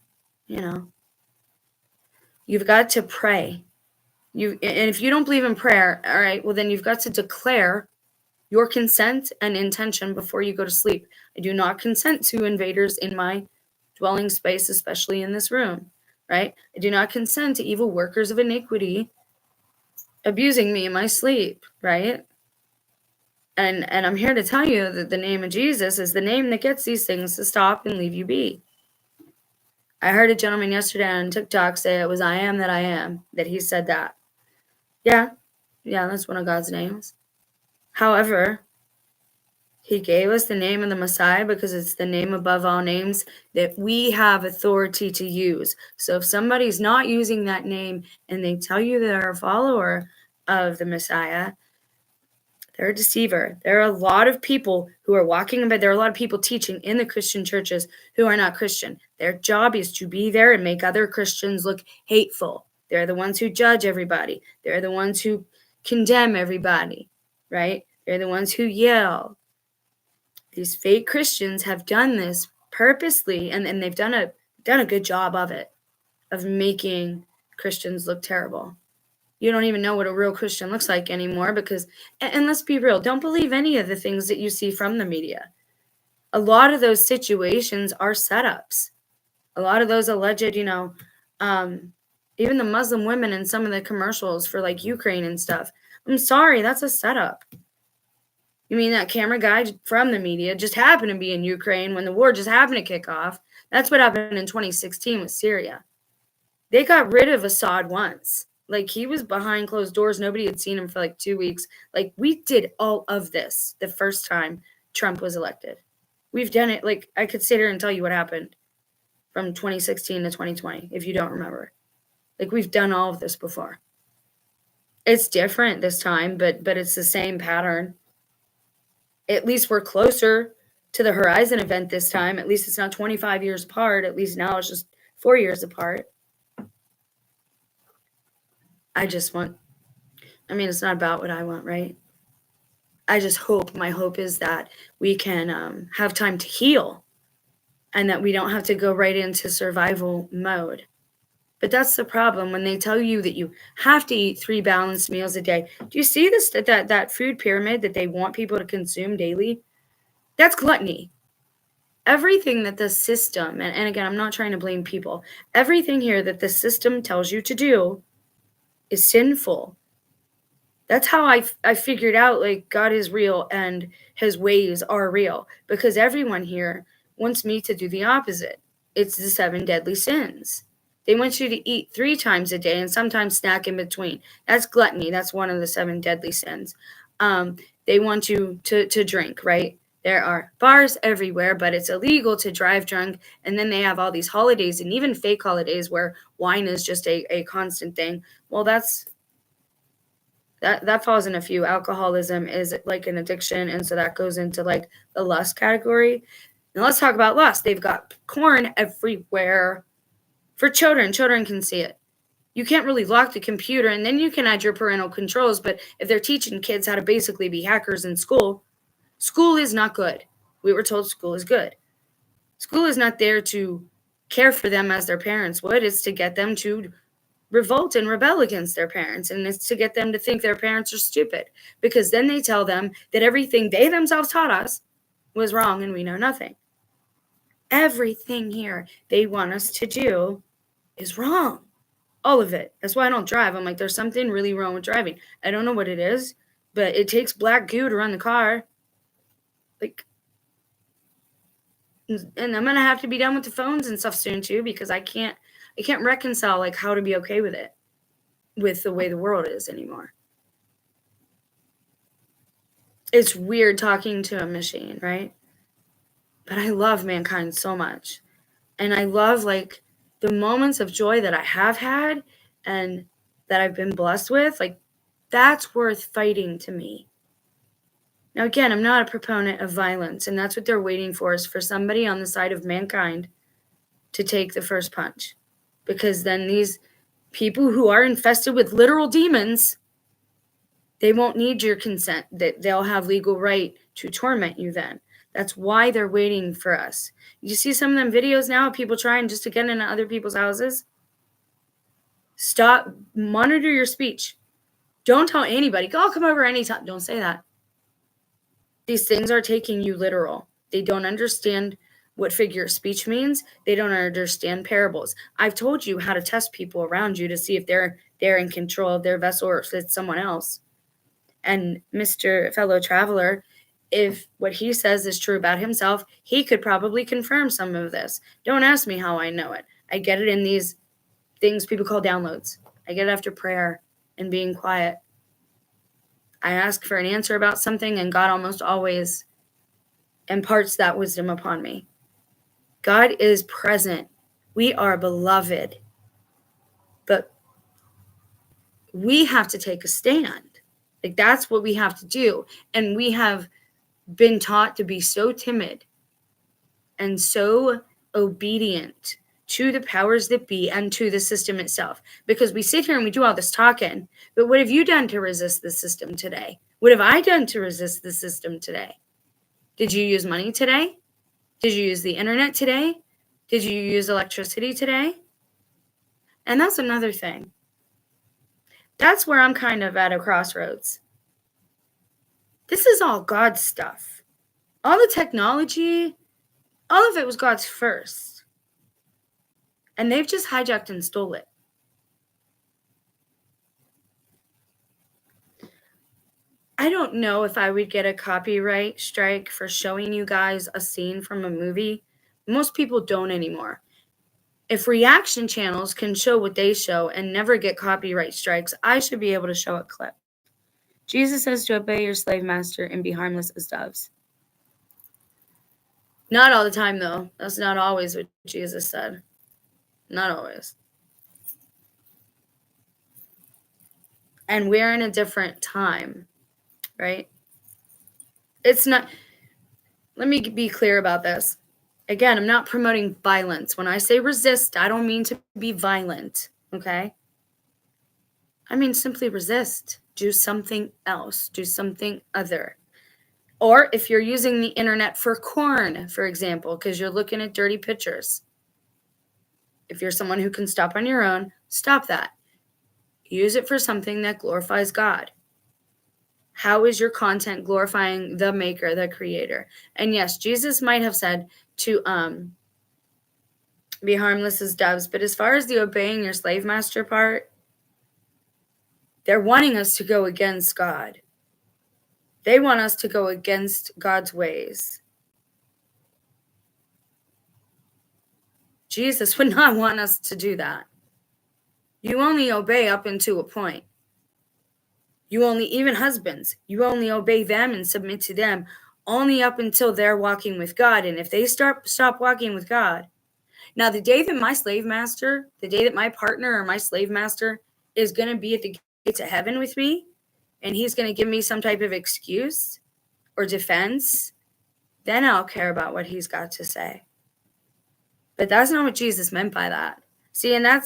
You've got to pray. And if you don't believe in prayer, all right, well, then you've got to declare your consent and intention before you go to sleep. I do not consent to invaders in my dwelling space, especially in this room, right? I do not consent to evil workers of iniquity abusing me in my sleep, right? And I'm here to tell you that the name of Jesus is the name that gets these things to stop and leave you be. I heard a gentleman yesterday on TikTok say it was I am that I am, that he said that. Yeah, that's one of God's names. However, he gave us the name of the Messiah because it's the name above all names that we have authority to use. So if somebody's not using that name and they tell you they're a follower of the Messiah, they're a deceiver. There are a lot of people who are walking, but there are a lot of people teaching in the Christian churches who are not Christian. Their job is to be there and make other Christians look hateful. They're the ones who judge everybody. They're the ones who condemn everybody, right? They're the ones who yell. These fake Christians have done this purposely, and they've done a good job of it, of making Christians look terrible. You don't even know what a real Christian looks like anymore because, and let's be real, don't believe any of the things that you see from the media. A lot of those situations are setups. A lot of those alleged, even the Muslim women in some of the commercials for Ukraine and stuff. I'm sorry, that's a setup. You mean that camera guy from the media just happened to be in Ukraine when the war just happened to kick off? That's what happened in 2016 with Syria. They got rid of Assad once. He was behind closed doors. Nobody had seen him for 2 weeks. We did all of this the first time Trump was elected. We've done it. I could sit here and tell you what happened from 2016 to 2020, if you don't remember. We've done all of this before. It's different this time, but it's the same pattern. At least we're closer to the Horizon event this time. At least it's not 25 years apart. At least now it's just 4 years apart. It's not about what I want, right? My hope is that we can have time to heal and that we don't have to go right into survival mode. But that's the problem when they tell you that you have to eat 3 balanced meals a day. Do you see this, that food pyramid that they want people to consume daily? That's gluttony. everything that the system, and again, I'm not trying to blame people, everything here that the system tells you to do is sinful. That's how I figured out, like, God is real and his ways are real, because everyone here wants me to do the opposite. It's the 7 deadly sins. They want you to eat 3 times a day and sometimes snack in between. That's gluttony. That's one of the 7 deadly sins. They want you to drink, right? There are bars everywhere, but it's illegal to drive drunk. And then they have all these holidays and even fake holidays where wine is just a constant thing. Well, that falls in a few. Alcoholism is like an addiction, and so that goes into like the lust category. Now let's talk about lust. They've got porn everywhere for children. Children can see it. You can't really lock the computer, and then you can add your parental controls, but if they're teaching kids how to basically be hackers in school, school is not good. We were told school is good. School is not there to care for them as their parents would. It's to get them to revolt and rebel against their parents, and it's to get them to think their parents are stupid, because then they tell them that everything they themselves taught us was wrong and we know nothing. Everything here they want us to do is wrong. All of it. That's why I don't drive. I'm like, there's something really wrong with driving. I don't know what it is, but it takes black goo to run the car. Like, and I'm gonna have to be done with the phones and stuff soon too, because I can't reconcile like how to be okay with it, with the way the world is anymore. It's weird talking to a machine, right? But I love mankind so much. And I love like the moments of joy that I have had and that I've been blessed with. Like, that's worth fighting to me. Now, again, I'm not a proponent of violence, and that's what they're waiting for, is for somebody on the side of mankind to take the first punch. Because then these people who are infested with literal demons, they won't need your consent. That they'll have legal right to torment you then. That's why they're waiting for us. You see some of them videos now of people trying just to get into other people's houses? Stop. Monitor your speech. Don't tell anybody, oh, come over anytime. Don't say that. These things are taking you literal. They don't understand what figure of speech means. They don't understand parables. I've told you how to test people around you to see if they're in control of their vessel or if it's someone else. And Mr. Fellow Traveler, if what he says is true about himself, he could probably confirm some of this. Don't ask me how I know it. I get it in these things people call downloads. I get it after prayer and being quiet. I ask for an answer about something, and God almost always imparts that wisdom upon me. God is present. We are beloved. But we have to take a stand. Like, that's what we have to do. And we have been taught to be so timid and so obedient to the powers that be and to the system itself, because we sit here and we do all this talking, but what have you done to resist the system today? What have I done to resist the system today? Did you use money today? Did you use the internet today? Did you use electricity today? And that's another thing. That's where I'm kind of at a crossroads. This is all God's stuff. All the technology, all of it was God's first. And they've just hijacked and stole it. I don't know if I would get a copyright strike for showing you guys a scene from a movie. Most people don't anymore. If reaction channels can show what they show and never get copyright strikes, I should be able to show a clip. Jesus says to obey your slave master and be harmless as doves. Not all the time, though. That's not always what Jesus said. Not always. And we're in a different time, right? It's not. Let me be clear about this. Again, I'm not promoting violence. When I say resist, I don't mean to be violent, okay? I mean simply resist. Do something else. Do something other. Or if you're using the internet for corn, for example, because you're looking at dirty pictures, if you're someone who can stop on your own, stop that. Use it for something that glorifies God. How is your content glorifying the maker, the creator? And yes, Jesus might have said to be harmless as doves, but as far as the obeying your slave master part, they're wanting us to go against God. They want us to go against God's ways. Jesus would not want us to do that. You only obey up until a point. You only, even husbands, you only obey them and submit to them only up until they're walking with God. And if they stop walking with God, now the day that my slave master, the day that my partner or my slave master is going to be at the gates of heaven with me, and he's going to give me some type of excuse or defense, then I'll care about what he's got to say. But that's not what Jesus meant by that. See, and I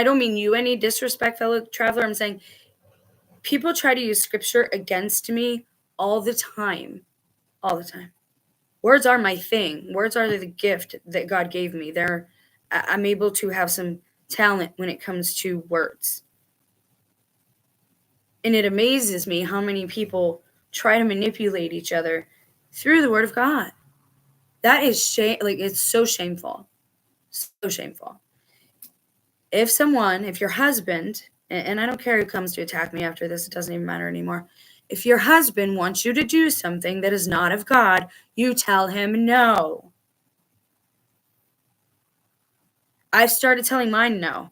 don't mean you any disrespect, fellow traveler. I'm saying people try to use scripture against me all the time. All the time. Words are my thing. Words are the gift that God gave me. I'm able to have some talent when it comes to words. And it amazes me how many people try to manipulate each other through the word of God. That is it's so shameful. So shameful. If your husband, and I don't care who comes to attack me after this, it doesn't even matter anymore. If your husband wants you to do something that is not of God, you tell him no. I've started telling mine no.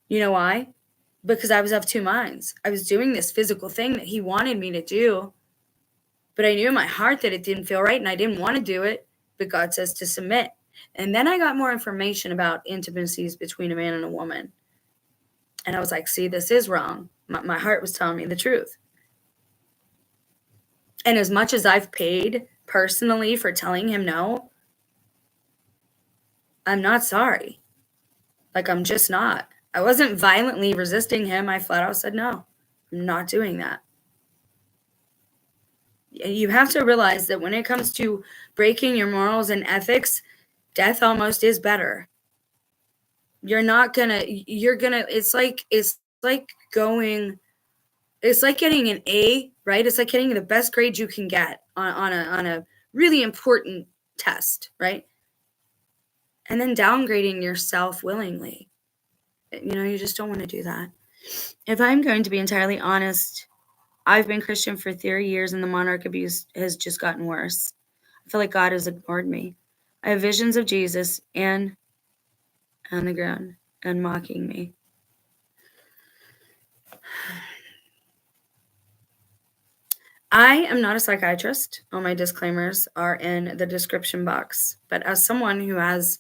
You know why? Because I was of two minds. I was doing this physical thing that he wanted me to do, but I knew in my heart that it didn't feel right and I didn't want to do it, but God says to submit. And then I got more information about intimacies between a man and a woman. And I was like, see, this is wrong. My heart was telling me the truth. And as much as I've paid personally for telling him no, I'm not sorry. Like, I'm just not. I wasn't violently resisting him. I flat out said, no, I'm not doing that. You have to realize that when it comes to breaking your morals and ethics, death almost is better. It's like getting an A, right? It's like getting the best grade you can get on a really important test, right? And then downgrading yourself willingly. You just don't want to do that. If I'm going to be entirely honest, I've been Christian for 30 years and the monarch abuse has just gotten worse. I feel like God has ignored me. I have visions of Jesus and on the ground and mocking me. I am not a psychiatrist. All my disclaimers are in the description box. But as someone who has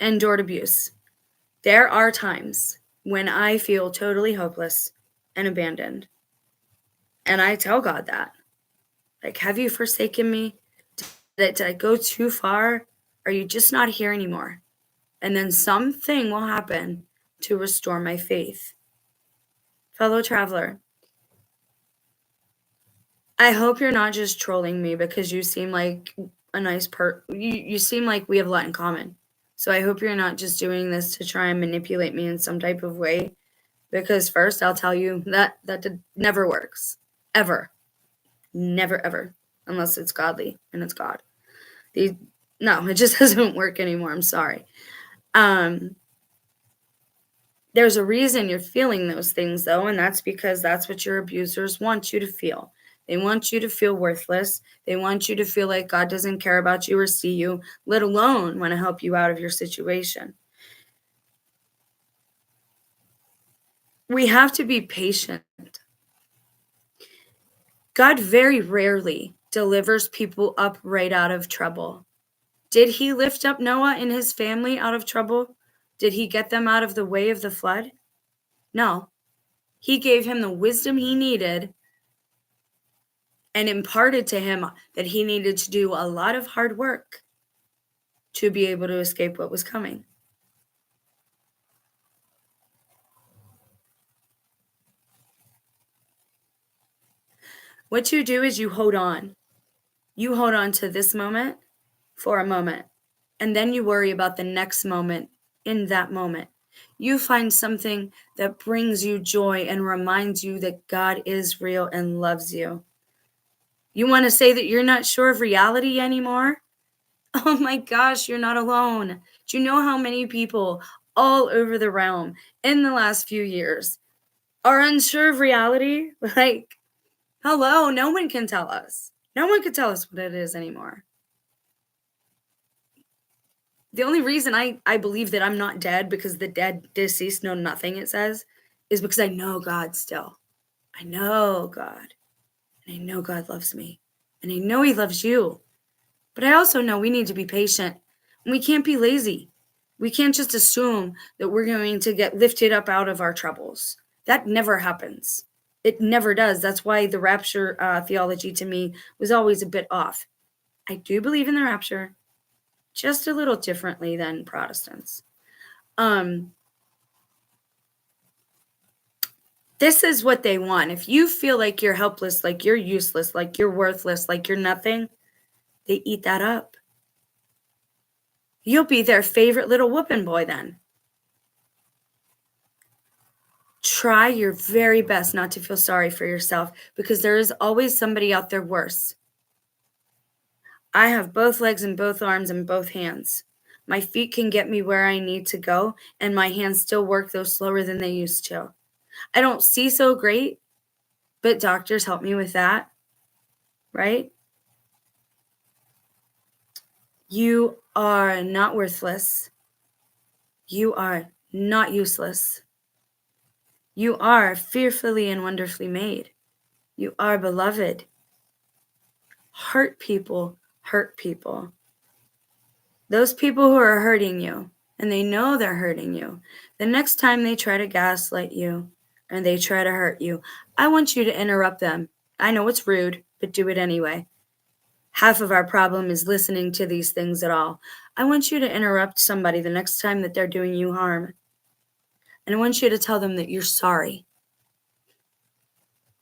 endured abuse, there are times when I feel totally hopeless and abandoned. And I tell God that. Like, have you forsaken me? Did I go too far? Are you just not here anymore? And then something will happen to restore my faith. Fellow traveler, I hope you're not just trolling me because you seem like a nice you seem like we have a lot in common. So I hope you're not just doing this to try and manipulate me in some type of way. Because first, I'll tell you that never works. Ever. Never, ever. Unless it's godly and it's God. No, it just doesn't work anymore. I'm sorry. There's a reason you're feeling those things, though, and that's because that's what your abusers want you to feel. They want you to feel worthless. They want you to feel like God doesn't care about you or see you, let alone want to help you out of your situation. We have to be patient. God very rarely delivers people up right out of trouble. Did he lift up Noah and his family out of trouble? Did he get them out of the way of the flood? No. He gave him the wisdom he needed and imparted to him that he needed to do a lot of hard work to be able to escape what was coming. What you do is you hold on. You hold on to this moment for a moment, and then you worry about the next moment in that moment. You find something that brings you joy and reminds you that God is real and loves you. You want to say that you're not sure of reality anymore? Oh my gosh, you're not alone. Do you know how many people all over the realm in the last few years are unsure of reality? Like, hello, no one can tell us. No one can tell us what it is anymore. The only reason I believe that I'm not dead, because the dead deceased know nothing, it says, is because I know God still. I know God. And I know God loves me. And I know He loves you. But I also know we need to be patient. And we can't be lazy. We can't just assume that we're going to get lifted up out of our troubles. That never happens. It never does. That's why the rapture theology to me was always a bit off. I do believe in the rapture, just a little differently than Protestants. This is what they want. If you feel like you're helpless, like you're useless, like you're worthless, like you're nothing, they eat that up. You'll be their favorite little whooping boy then. Try your very best not to feel sorry for yourself, because there is always somebody out there worse. I have both legs and both arms and both hands. My feet can get me where I need to go, and my hands still work, though slower than they used to. I don't see so great, but doctors help me with that, right? You are not worthless. You are not useless. You are fearfully and wonderfully made. You are beloved. Hurt people hurt people. Those people who are hurting you, and they know they're hurting you, the next time they try to gaslight you and they try to hurt you, I want you to interrupt them. I know it's rude, but do it anyway. Half of our problem is listening to these things at all. I want you to interrupt somebody the next time that they're doing you harm. And I want you to tell them that you're sorry.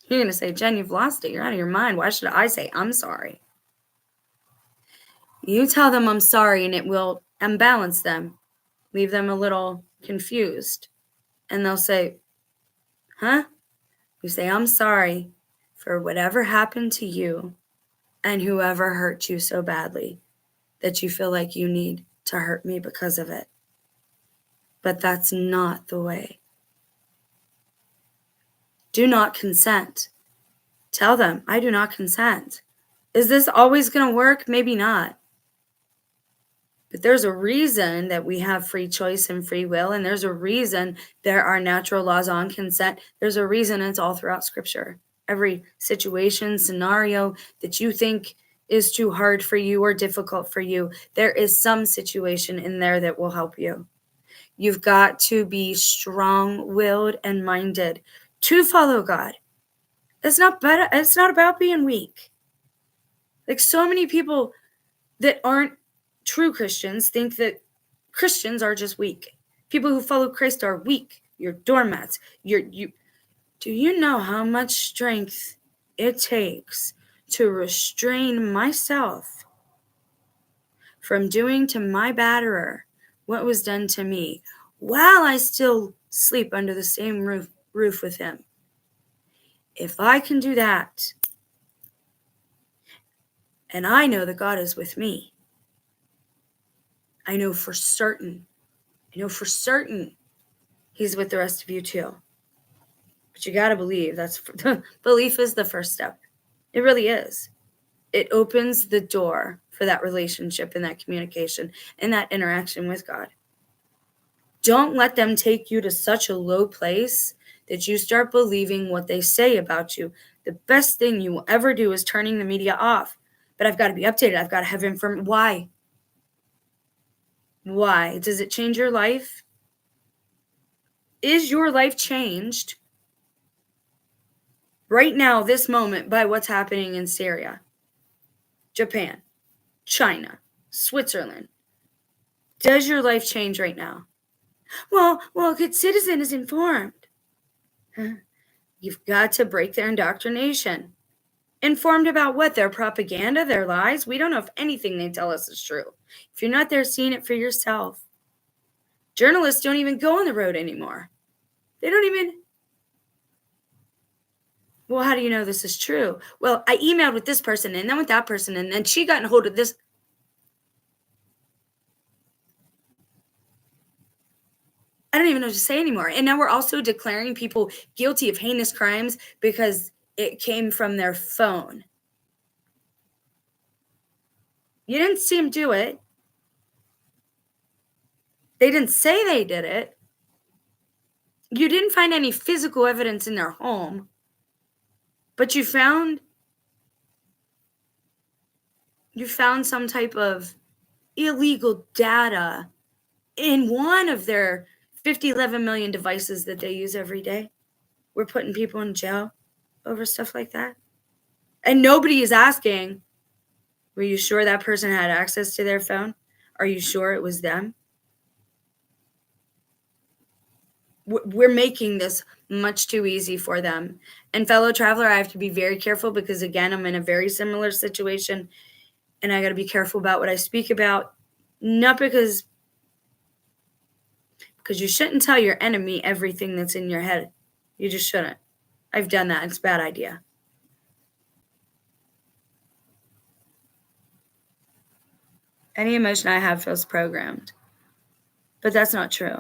You're going to say, Jen, you've lost it. You're out of your mind. Why should I say I'm sorry? You tell them I'm sorry, and it will unbalance them, leave them a little confused. And they'll say, huh? You say, I'm sorry for whatever happened to you and whoever hurt you so badly that you feel like you need to hurt me because of it. But that's not the way. Do not consent. Tell them, I do not consent. Is this always going to work? Maybe not. But there's a reason that we have free choice and free will, and there's a reason there are natural laws on consent. There's a reason it's all throughout Scripture. Every situation, scenario that you think is too hard for you or difficult for you, there is some situation in there that will help you. You've got to be strong-willed and minded to follow God. It's not about being weak. Like, so many people that aren't true Christians think that Christians are just weak. People who follow Christ are weak. You're doormats. Do you know how much strength it takes to restrain myself from doing to my batterer what was done to me while I still sleep under the same roof with him? If I can do that, and I know that God is with me, I know for certain He's with the rest of you too. But you got to believe. Belief is the first step. It really is. It opens the door for that relationship and that communication and that interaction with God. Don't let them take you to such a low place that you start believing what they say about you. The best thing you will ever do is turning the media off. But I've got to be updated. I've got to have information. Why? Why? Does it change your life? Is your life changed right now, this moment, by what's happening in Syria, Japan, China, Switzerland? Does your life change right now? Well, a good citizen is informed. You've got to break their indoctrination. Informed about what? Their propaganda, their lies? We don't know if anything they tell us is true. If you're not there seeing it for yourself, Journalists don't even go on the road anymore. They don't even. Well, how do you know this is true? Well, I emailed with this person and then with that person, and then she got in hold of this. I don't even know what to say anymore. And now we're also declaring people guilty of heinous crimes because it came from their phone. You didn't see them do it. They didn't say they did it. You didn't find any physical evidence in their home, but you found some type of illegal data in one of their 11 million devices that they use every day. We're putting people in jail over stuff like that. And nobody is asking, were you sure that person had access to their phone? Are you sure it was them? We're making this much too easy for them. And fellow traveler, I have to be very careful because, again, I'm in a very similar situation, and I got to be careful about what I speak about. Not because you shouldn't tell your enemy everything that's in your head. You just shouldn't. I've done that. It's a bad idea. Any emotion I have feels programmed. But that's not true.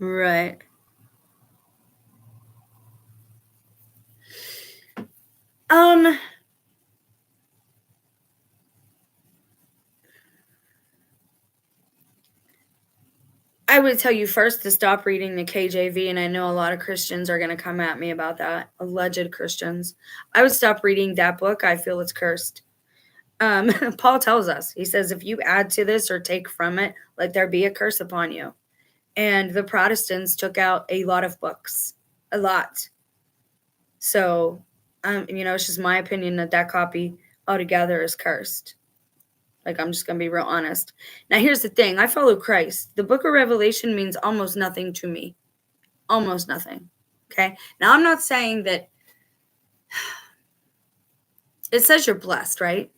Right. I would tell you first to stop reading the KJV, and I know a lot of Christians are going to come at me about that, alleged Christians. I would stop reading that book. I feel it's cursed. Paul tells us, he says, if you add to this or take from it, let there be a curse upon you. And the Protestants took out a lot of books, a lot. So, it's just my opinion that copy altogether is cursed. Like, I'm just going to be real honest. Now, here's the thing. I follow Christ. The book of Revelation means almost nothing to me. Almost nothing. Okay? Now, I'm not saying that it says you're blessed, right?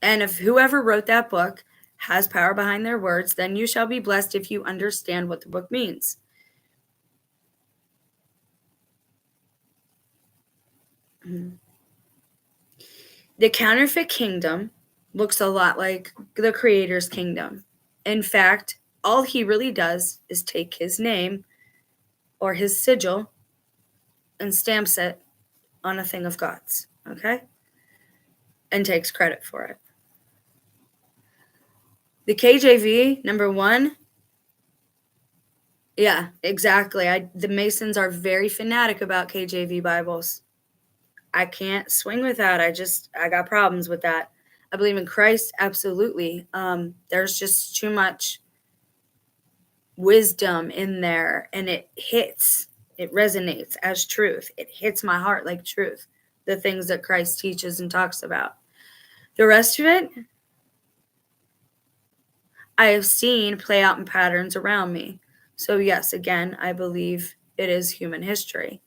And if whoever wrote that book has power behind their words, then you shall be blessed if you understand what the book means. The counterfeit kingdom looks a lot like the Creator's kingdom. In fact, all he really does is take his name or his sigil and stamps it on a thing of God's, okay? And takes credit for it. The KJV, number one, yeah, exactly. The Masons are very fanatic about KJV Bibles. I can't swing with that. I got problems with that. I believe in Christ, absolutely. There's just too much wisdom in there, and it resonates as truth. It hits my heart like truth, the things that Christ teaches and talks about. The rest of it, I have seen play out in patterns around me. So yes, again, I believe it is human history.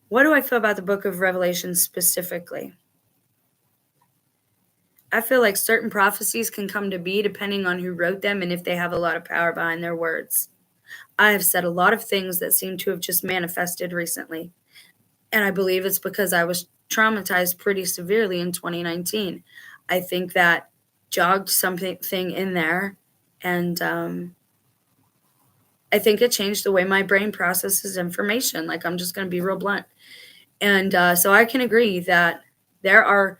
What do I feel about the book of Revelation specifically? I feel like certain prophecies can come to be depending on who wrote them and if they have a lot of power behind their words. I have said a lot of things that seem to have just manifested recently. And I believe it's because I was traumatized pretty severely in 2019. I think that jogged something in there. And I think it changed the way my brain processes information. Like, I'm just going to be real blunt. And so I can agree that there are,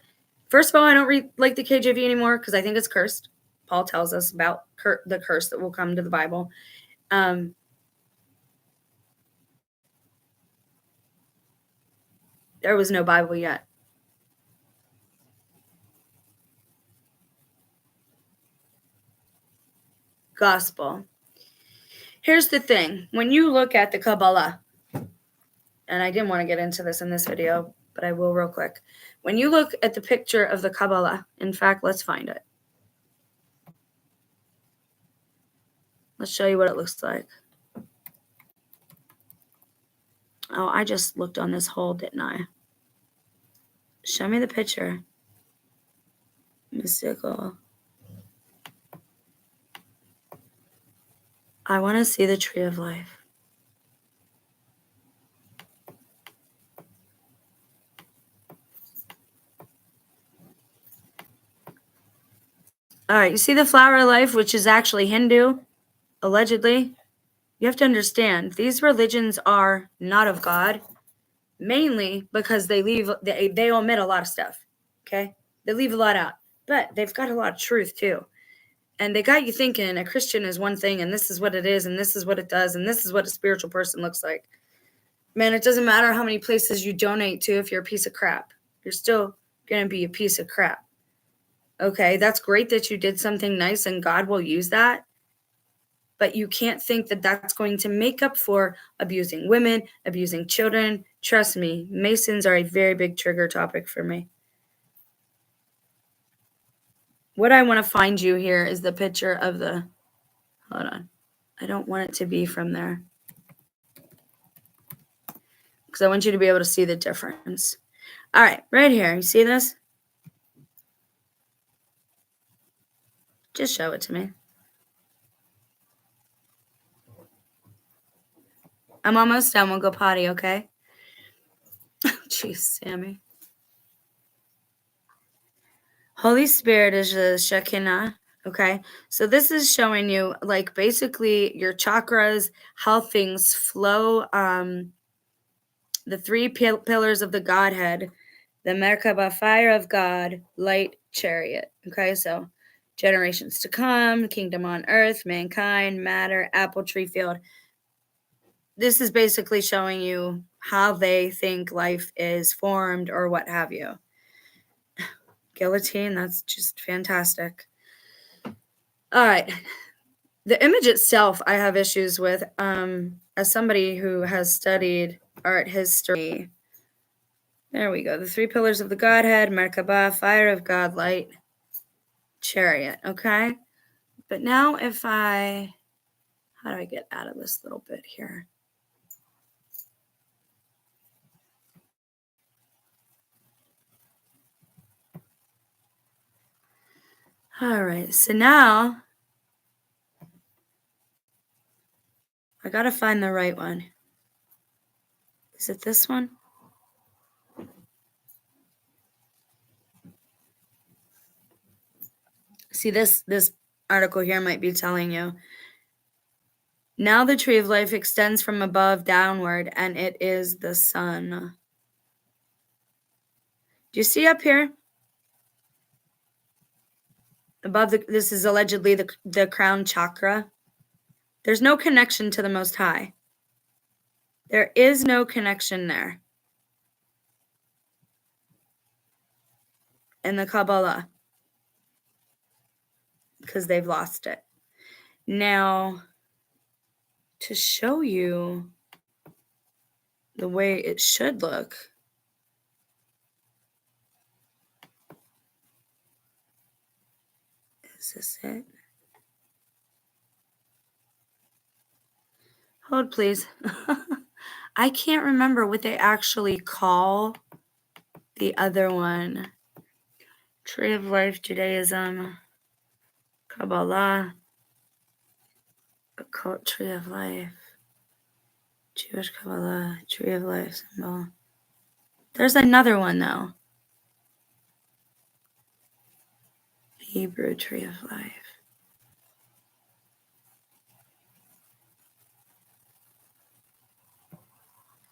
first of all, I don't read like the KJV anymore because I think it's cursed. Paul tells us about the curse that will come to the Bible. There was no Bible yet. Gospel. Here's the thing. When you look at the Kabbalah, and I didn't want to get into this in this video, but I will real quick. When you look at the picture of the Kabbalah, in fact, let's find it. Let's show you what it looks like. Oh, I just looked on this hole, didn't I? Show me the picture. Mystical. I want to see the tree of life. All right, you see the flower of life, which is actually Hindu, allegedly? You have to understand, these religions are not of God, mainly because they omit a lot of stuff, okay? They leave a lot out, but they've got a lot of truth too. And they got you thinking a Christian is one thing, and this is what it is, and this is what it does, and this is what a spiritual person looks like. Man, it doesn't matter how many places you donate to if you're a piece of crap. You're still going to be a piece of crap. Okay, that's great that you did something nice and God will use that. But you can't think that that's going to make up for abusing women, abusing children. Trust me, Masons are a very big trigger topic for me. What I want to find you here is the picture of the, hold on. I don't want it to be from there, because I want you to be able to see the difference. All right, right here. You see this? Just show it to me. I'm almost done. We'll go potty, okay? Jeez, Sammy. Holy Spirit is the Shekinah. Okay. So this is showing you like basically your chakras, how things flow. The three pillars of the Godhead, the Merkaba, fire of God, light, chariot. Okay. So generations to come, kingdom on earth, mankind, matter, apple tree field. This is basically showing you how they think life is formed or what have you. Guillotine, that's just fantastic. All right. The image itself, I have issues with. As somebody who has studied art history, there we go. The three pillars of the Godhead, Merkaba, fire of God, light, chariot. Okay. But now if how do I get out of this little bit here? All right. So now I got to find the right one. Is it this one? See, this article here might be telling you. Now the tree of life extends from above downward, and it is the sun. Do you see up here? Above this is allegedly the crown chakra. There's no connection to the Most High. There is no connection there in the Kabbalah because they've lost it. Now, to show you the way it should look, is this it? Hold, please. I can't remember what they actually call the other one. Tree of Life, Judaism, Kabbalah, Occult Tree of Life, Jewish Kabbalah, Tree of Life symbol. There's another one, though. Hebrew Tree of Life.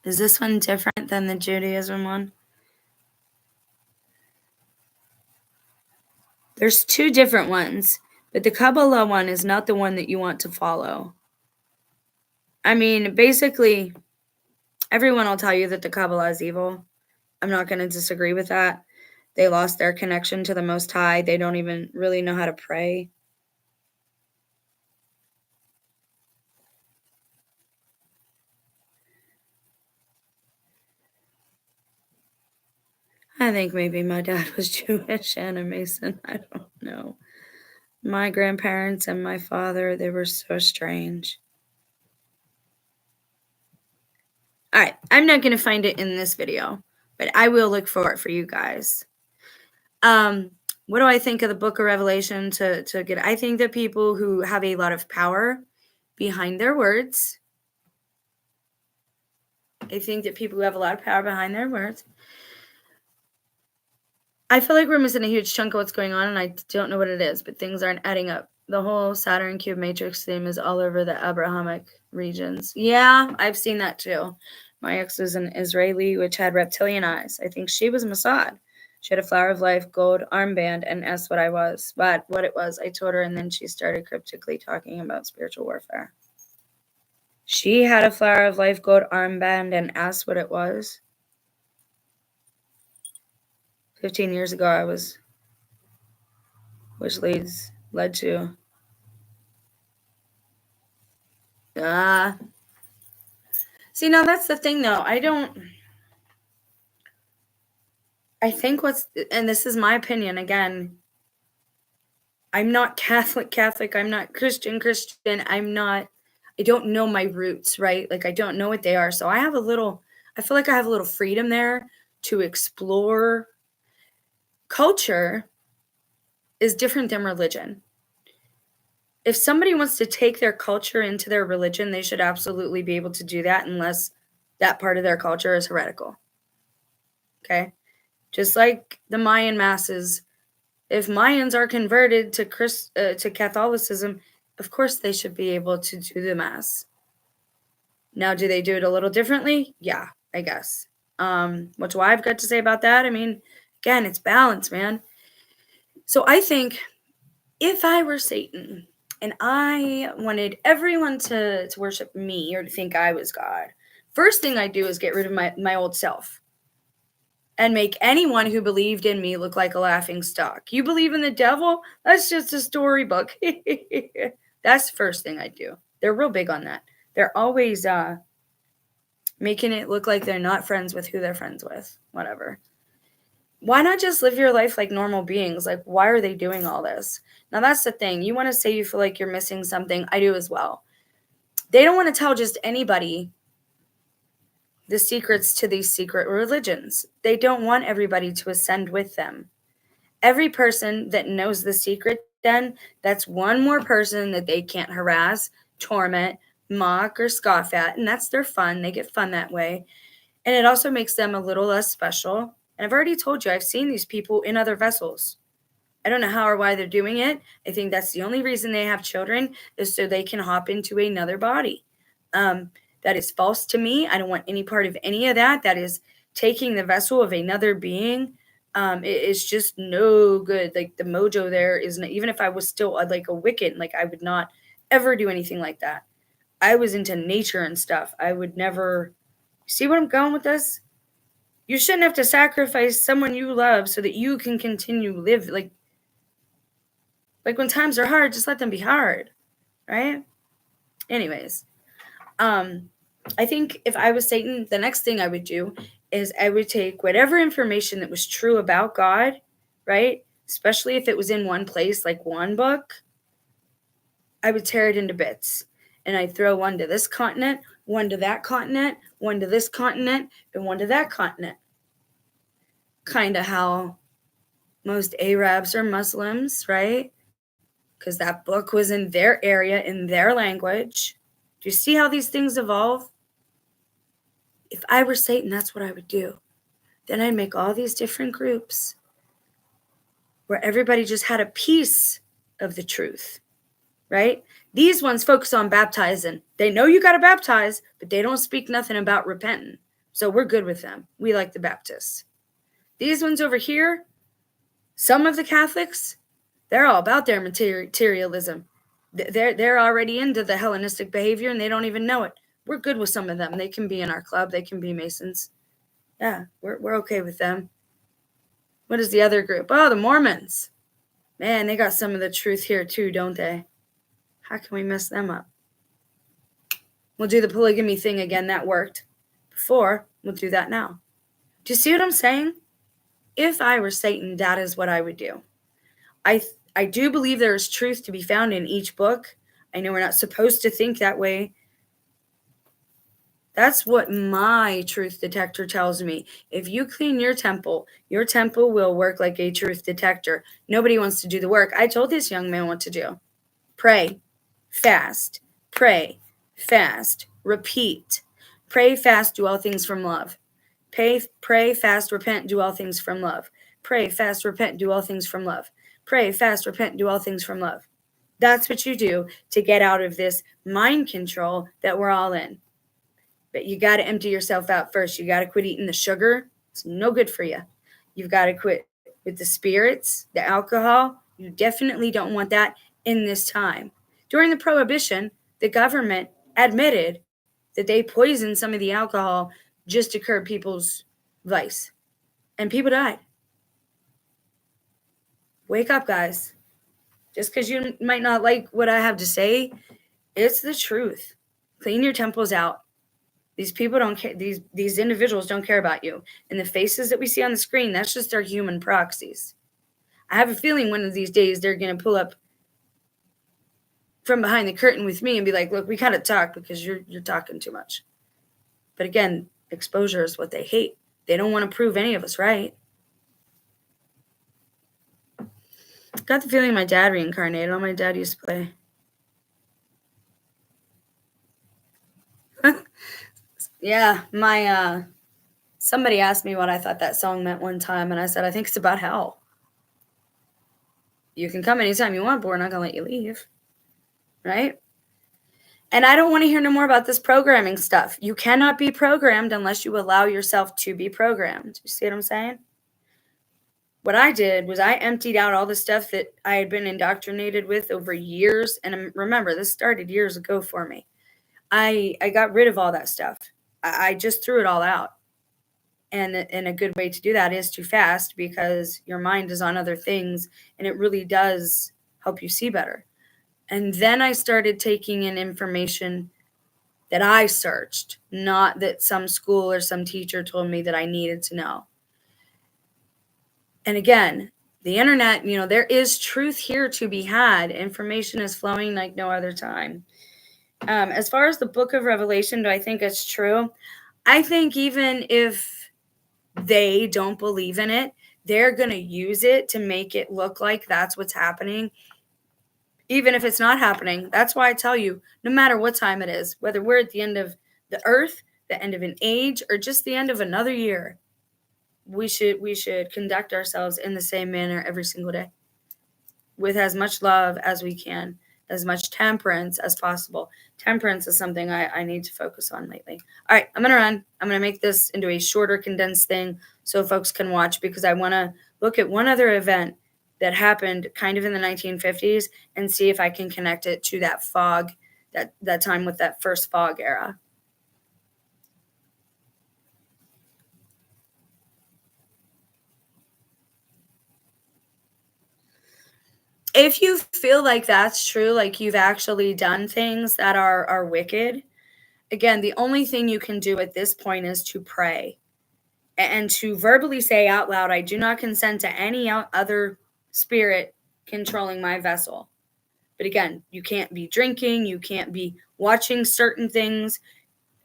Is this one different than the Judaism one? There's two different ones, but the Kabbalah one is not the one that you want to follow. I mean, basically, everyone will tell you that the Kabbalah is evil. I'm not going to disagree with that. They lost their connection to the Most High. They don't even really know how to pray. I think maybe my dad was Jewish and a Mason. I don't know. My grandparents and my father, they were so strange. All right, I'm not going to find it in this video, but I will look for it for you guys. What do I think of the book of Revelation to get? I think that people who have a lot of power behind their words. I think that people who have a lot of power behind their words. I feel like we're missing a huge chunk of what's going on, and I don't know what it is, but things aren't adding up. The whole Saturn cube matrix theme is all over the Abrahamic regions. Yeah, I've seen that too. My ex was an Israeli, which had reptilian eyes. I think she was Mossad. She had a Flower of Life gold armband and asked what I was, but what it was. I told her, and then she started cryptically talking about spiritual warfare. She had a Flower of Life gold armband and asked what it was. 15 years ago, I was, which led to. See, now that's the thing, though. I think and this is my opinion, again, I'm not Catholic, I'm not Christian, I don't know my roots, right? Like, I don't know what they are. So I feel like I have a little freedom there to explore. Culture is different than religion. If somebody wants to take their culture into their religion, they should absolutely be able to do that unless that part of their culture is heretical. Okay? Just like the Mayan masses, if Mayans are converted to Catholicism, of course they should be able to do the mass. Now, do they do it a little differently? Yeah, I guess. What do I've got to say about that? I mean, again, it's balance, man. So I think if I were Satan and I wanted everyone to worship me or to think I was God, first thing I'd do is get rid of my old self and make anyone who believed in me look like a laughing stock. You believe in the devil? That's just a storybook. That's the first thing I do. They're real big on that. They're always making it look like they're not friends with who they're friends with. Whatever. Why not just live your life like normal beings? Like, why are they doing all this? Now, that's the thing. You want to say you feel like you're missing something. I do as well. They don't want to tell just anybody the secrets to these secret religions. They don't want everybody to ascend with them. Every person that knows the secret, then, that's one more person that they can't harass, torment, mock, or scoff at, and that's their fun. They get fun that way. And it also makes them a little less special. And I've already told you, I've seen these people in other vessels. I don't know how or why they're doing it. I think that's the only reason they have children is so they can hop into another body. That is false to me. I don't want any part of any of that. That is taking the vessel of another being. It is just no good. Like, the mojo there isn't, even if I was still like a Wiccan, like, I would not ever do anything like that. I was into nature and stuff. I would never. See where I'm going with this? You shouldn't have to sacrifice someone you love so that you can continue to live. Like when times are hard, just let them be hard, right? Anyways, I think if I was Satan, the next thing I would do is I would take whatever information that was true about God, right? Especially if it was in one place, like one book, I would tear it into bits. And I'd throw one to this continent, one to that continent, one to this continent, and one to that continent. Kind of how most Arabs are Muslims, right? Because that book was in their area, in their language. Do you see how these things evolve? If I were Satan, that's what I would do. Then I'd make all these different groups where everybody just had a piece of the truth, right? These ones focus on baptizing. They know you got to baptize, but they don't speak nothing about repenting. So we're good with them. We like the Baptists. These ones over here, some of the Catholics, they're all about their materialism. They're already into the Hellenistic behavior and they don't even know it. We're good with some of them. They can be in our club. They can be Masons. Yeah, we're okay with them. What is the other group? Oh, the Mormons. Man, they got some of the truth here too, don't they? How can we mess them up? We'll do the polygamy thing again. That worked before. We'll do that now. Do you see what I'm saying? If I were Satan, that is what I would do. I do believe there is truth to be found in each book. I know we're not supposed to think that way. That's what my truth detector tells me. If you clean your temple will work like a truth detector. Nobody wants to do the work. I told this young man what to do. Pray, fast, Pray, fast, repeat. Pray, fast, do all things from love. Pray, fast, repent, do all things from love. Pray, fast, repent, do all things from love. Pray, fast, repent, do all things from love. That's what you do to get out of this mind control that we're all in. But you got to empty yourself out first. You got to quit eating the sugar. It's no good for you. You've got to quit with the spirits, the alcohol. You definitely don't want that in this time. During the prohibition, the government admitted that they poisoned some of the alcohol just to curb people's vice. And people died. Wake up, guys. Just because you might not like what I have to say, it's the truth. Clean your temples out. These people don't care. These individuals don't care about you. And the faces that we see on the screen, that's just their human proxies. I have a feeling one of these days they're going to pull up from behind the curtain with me and be like, look, we gotta talk because you're talking too much. But again, exposure is what they hate. They don't want to prove any of us right. Got the feeling my dad reincarnated. All my dad used to play. Yeah, somebody asked me what I thought that song meant one time, and I said, I think it's about hell. You can come anytime you want, but we're not gonna let you leave. Right? And I don't want to hear no more about this programming stuff. You cannot be programmed unless you allow yourself to be programmed. You see what I'm saying? What I did was I emptied out all the stuff that I had been indoctrinated with over years. And remember, this started years ago for me. I got rid of all that stuff. I just threw it all out. And a good way to do that is to fast, because your mind is on other things and it really does help you see better. And then I started taking in information that I searched, not that some school or some teacher told me that I needed to know. And again, the internet, there is truth here to be had. Information is flowing like no other time. As far as the book of Revelation, do I think it's true? I think even if they don't believe in it, they're going to use it to make it look like that's what's happening. Even if it's not happening. That's why I tell you, no matter what time it is, whether we're at the end of the earth, the end of an age, or just the end of another year, we should conduct ourselves in the same manner every single day, with as much love as we can, as much temperance as possible. Temperance is something I need to focus on lately. All right, I'm going to run. I'm going to make this into a shorter, condensed thing so folks can watch, because I want to look at one other event that happened kind of in the 1950s and see if I can connect it to that fog, that time with that first fog era. If you feel like that's true, like you've actually done things that are wicked, again, the only thing you can do at this point is to pray and to verbally say out loud, I do not consent to any other spirit controlling my vessel. But again, you can't be drinking, you can't be watching certain things.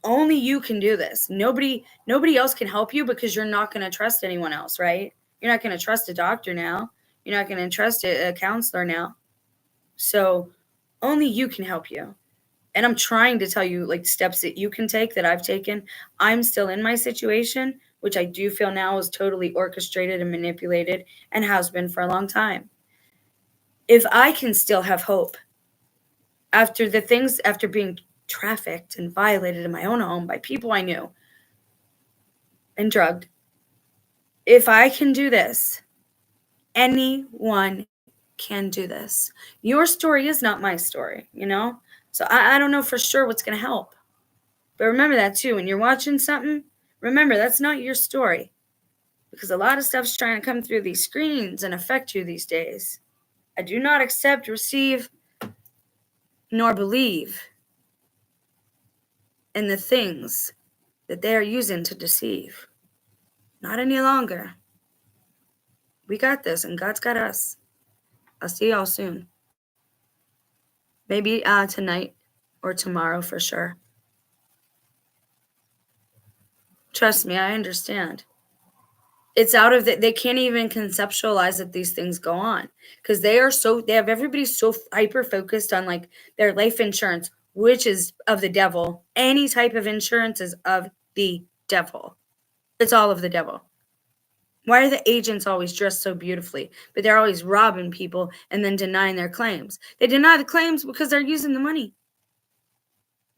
Only you can do this. Nobody else can help you, because you're not going to trust anyone else, right? You're not going to trust a doctor now. You're not going to trust a counselor now. So only you can help you. And I'm trying to tell you like steps that you can take that I've taken. I'm still in my situation, which I do feel now is totally orchestrated and manipulated and has been for a long time. If I can still have hope after being trafficked and violated in my own home by people I knew and drugged, if I can do this, anyone can do this. Your story is not my story, So I don't know for sure what's going to help. But remember that too. When you're watching something, remember that's not your story. Because a lot of stuff's trying to come through these screens and affect you these days. I do not accept, receive, nor believe in the things that they are using to deceive. Not any longer. We got this, and God's got us. I'll see y'all soon. Maybe tonight or tomorrow for sure. Trust me, I understand. It's out of they can't even conceptualize that these things go on, because they have everybody so hyper focused on like their life insurance. which is of the devil. Any type of insurance is of the devil. It's all of the devil. Why are the agents always dressed so beautifully, but they're always robbing people and then denying their claims? They deny the claims because they're using the money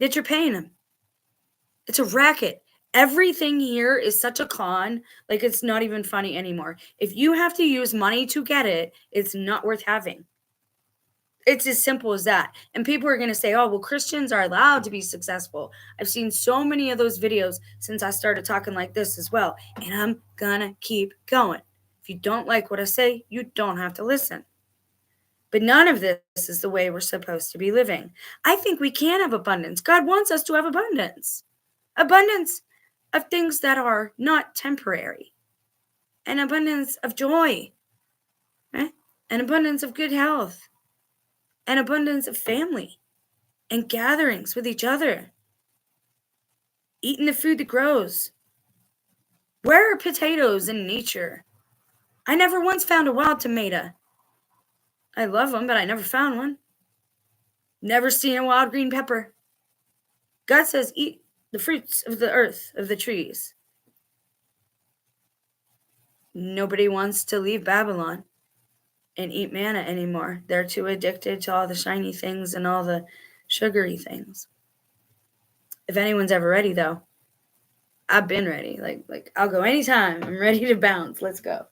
that you're paying them. It's a racket. Everything here is such a con, like it's not even funny anymore. If you have to use money to get it, it's not worth having. It's as simple as that. And people are going to say, oh, well, Christians are allowed to be successful. I've seen so many of those videos since I started talking like this as well. And I'm going to keep going. If you don't like what I say, you don't have to listen. But none of this is the way we're supposed to be living. I think we can have abundance. God wants us to have abundance. Abundance of things that are not temporary. An abundance of joy. Right? An abundance of good health. An abundance of family and gatherings with each other, eating the food that grows. Where are potatoes in nature? I never once found a wild tomato. I love them, but I never found one. Never seen a wild green pepper. God says, eat the fruits of the earth, of the trees. Nobody wants to leave Babylon and eat manna anymore. They're too addicted to all the shiny things and all the sugary things. If anyone's ever ready, though, I've been ready. Like I'll go anytime. I'm ready to bounce. Let's go.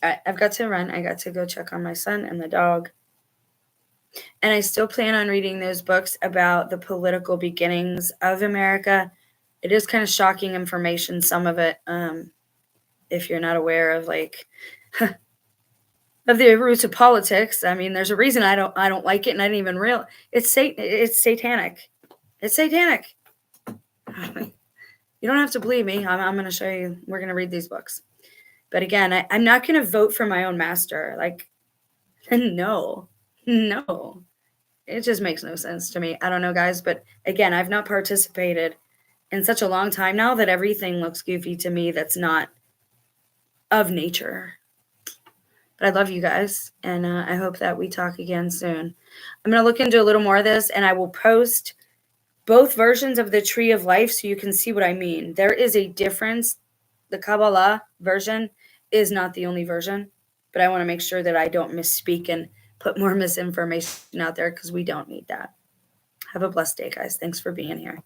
All right, I've got to run. I got to go check on my son and the dog. And I still plan on reading those books about the political beginnings of America. It is kind of shocking information, some of it, if you're not aware of of the roots of politics. I mean, there's a reason I don't like it, and I didn't even realize it's satanic. It's satanic. You don't have to believe me. I'm going to show you. We're going to read these books. But again, I'm not going to vote for my own master. No. It just makes no sense to me. I don't know, guys. But again, I've not participated in such a long time now that everything looks goofy to me that's not of nature. But I love you guys, and I hope that we talk again soon. I'm going to look into a little more of this, and I will post both versions of the Tree of Life so you can see what I mean. There is a difference. The Kabbalah version is not the only version, but I want to make sure that I don't misspeak and put more misinformation out there because we don't need that. Have a blessed day, guys. Thanks for being here.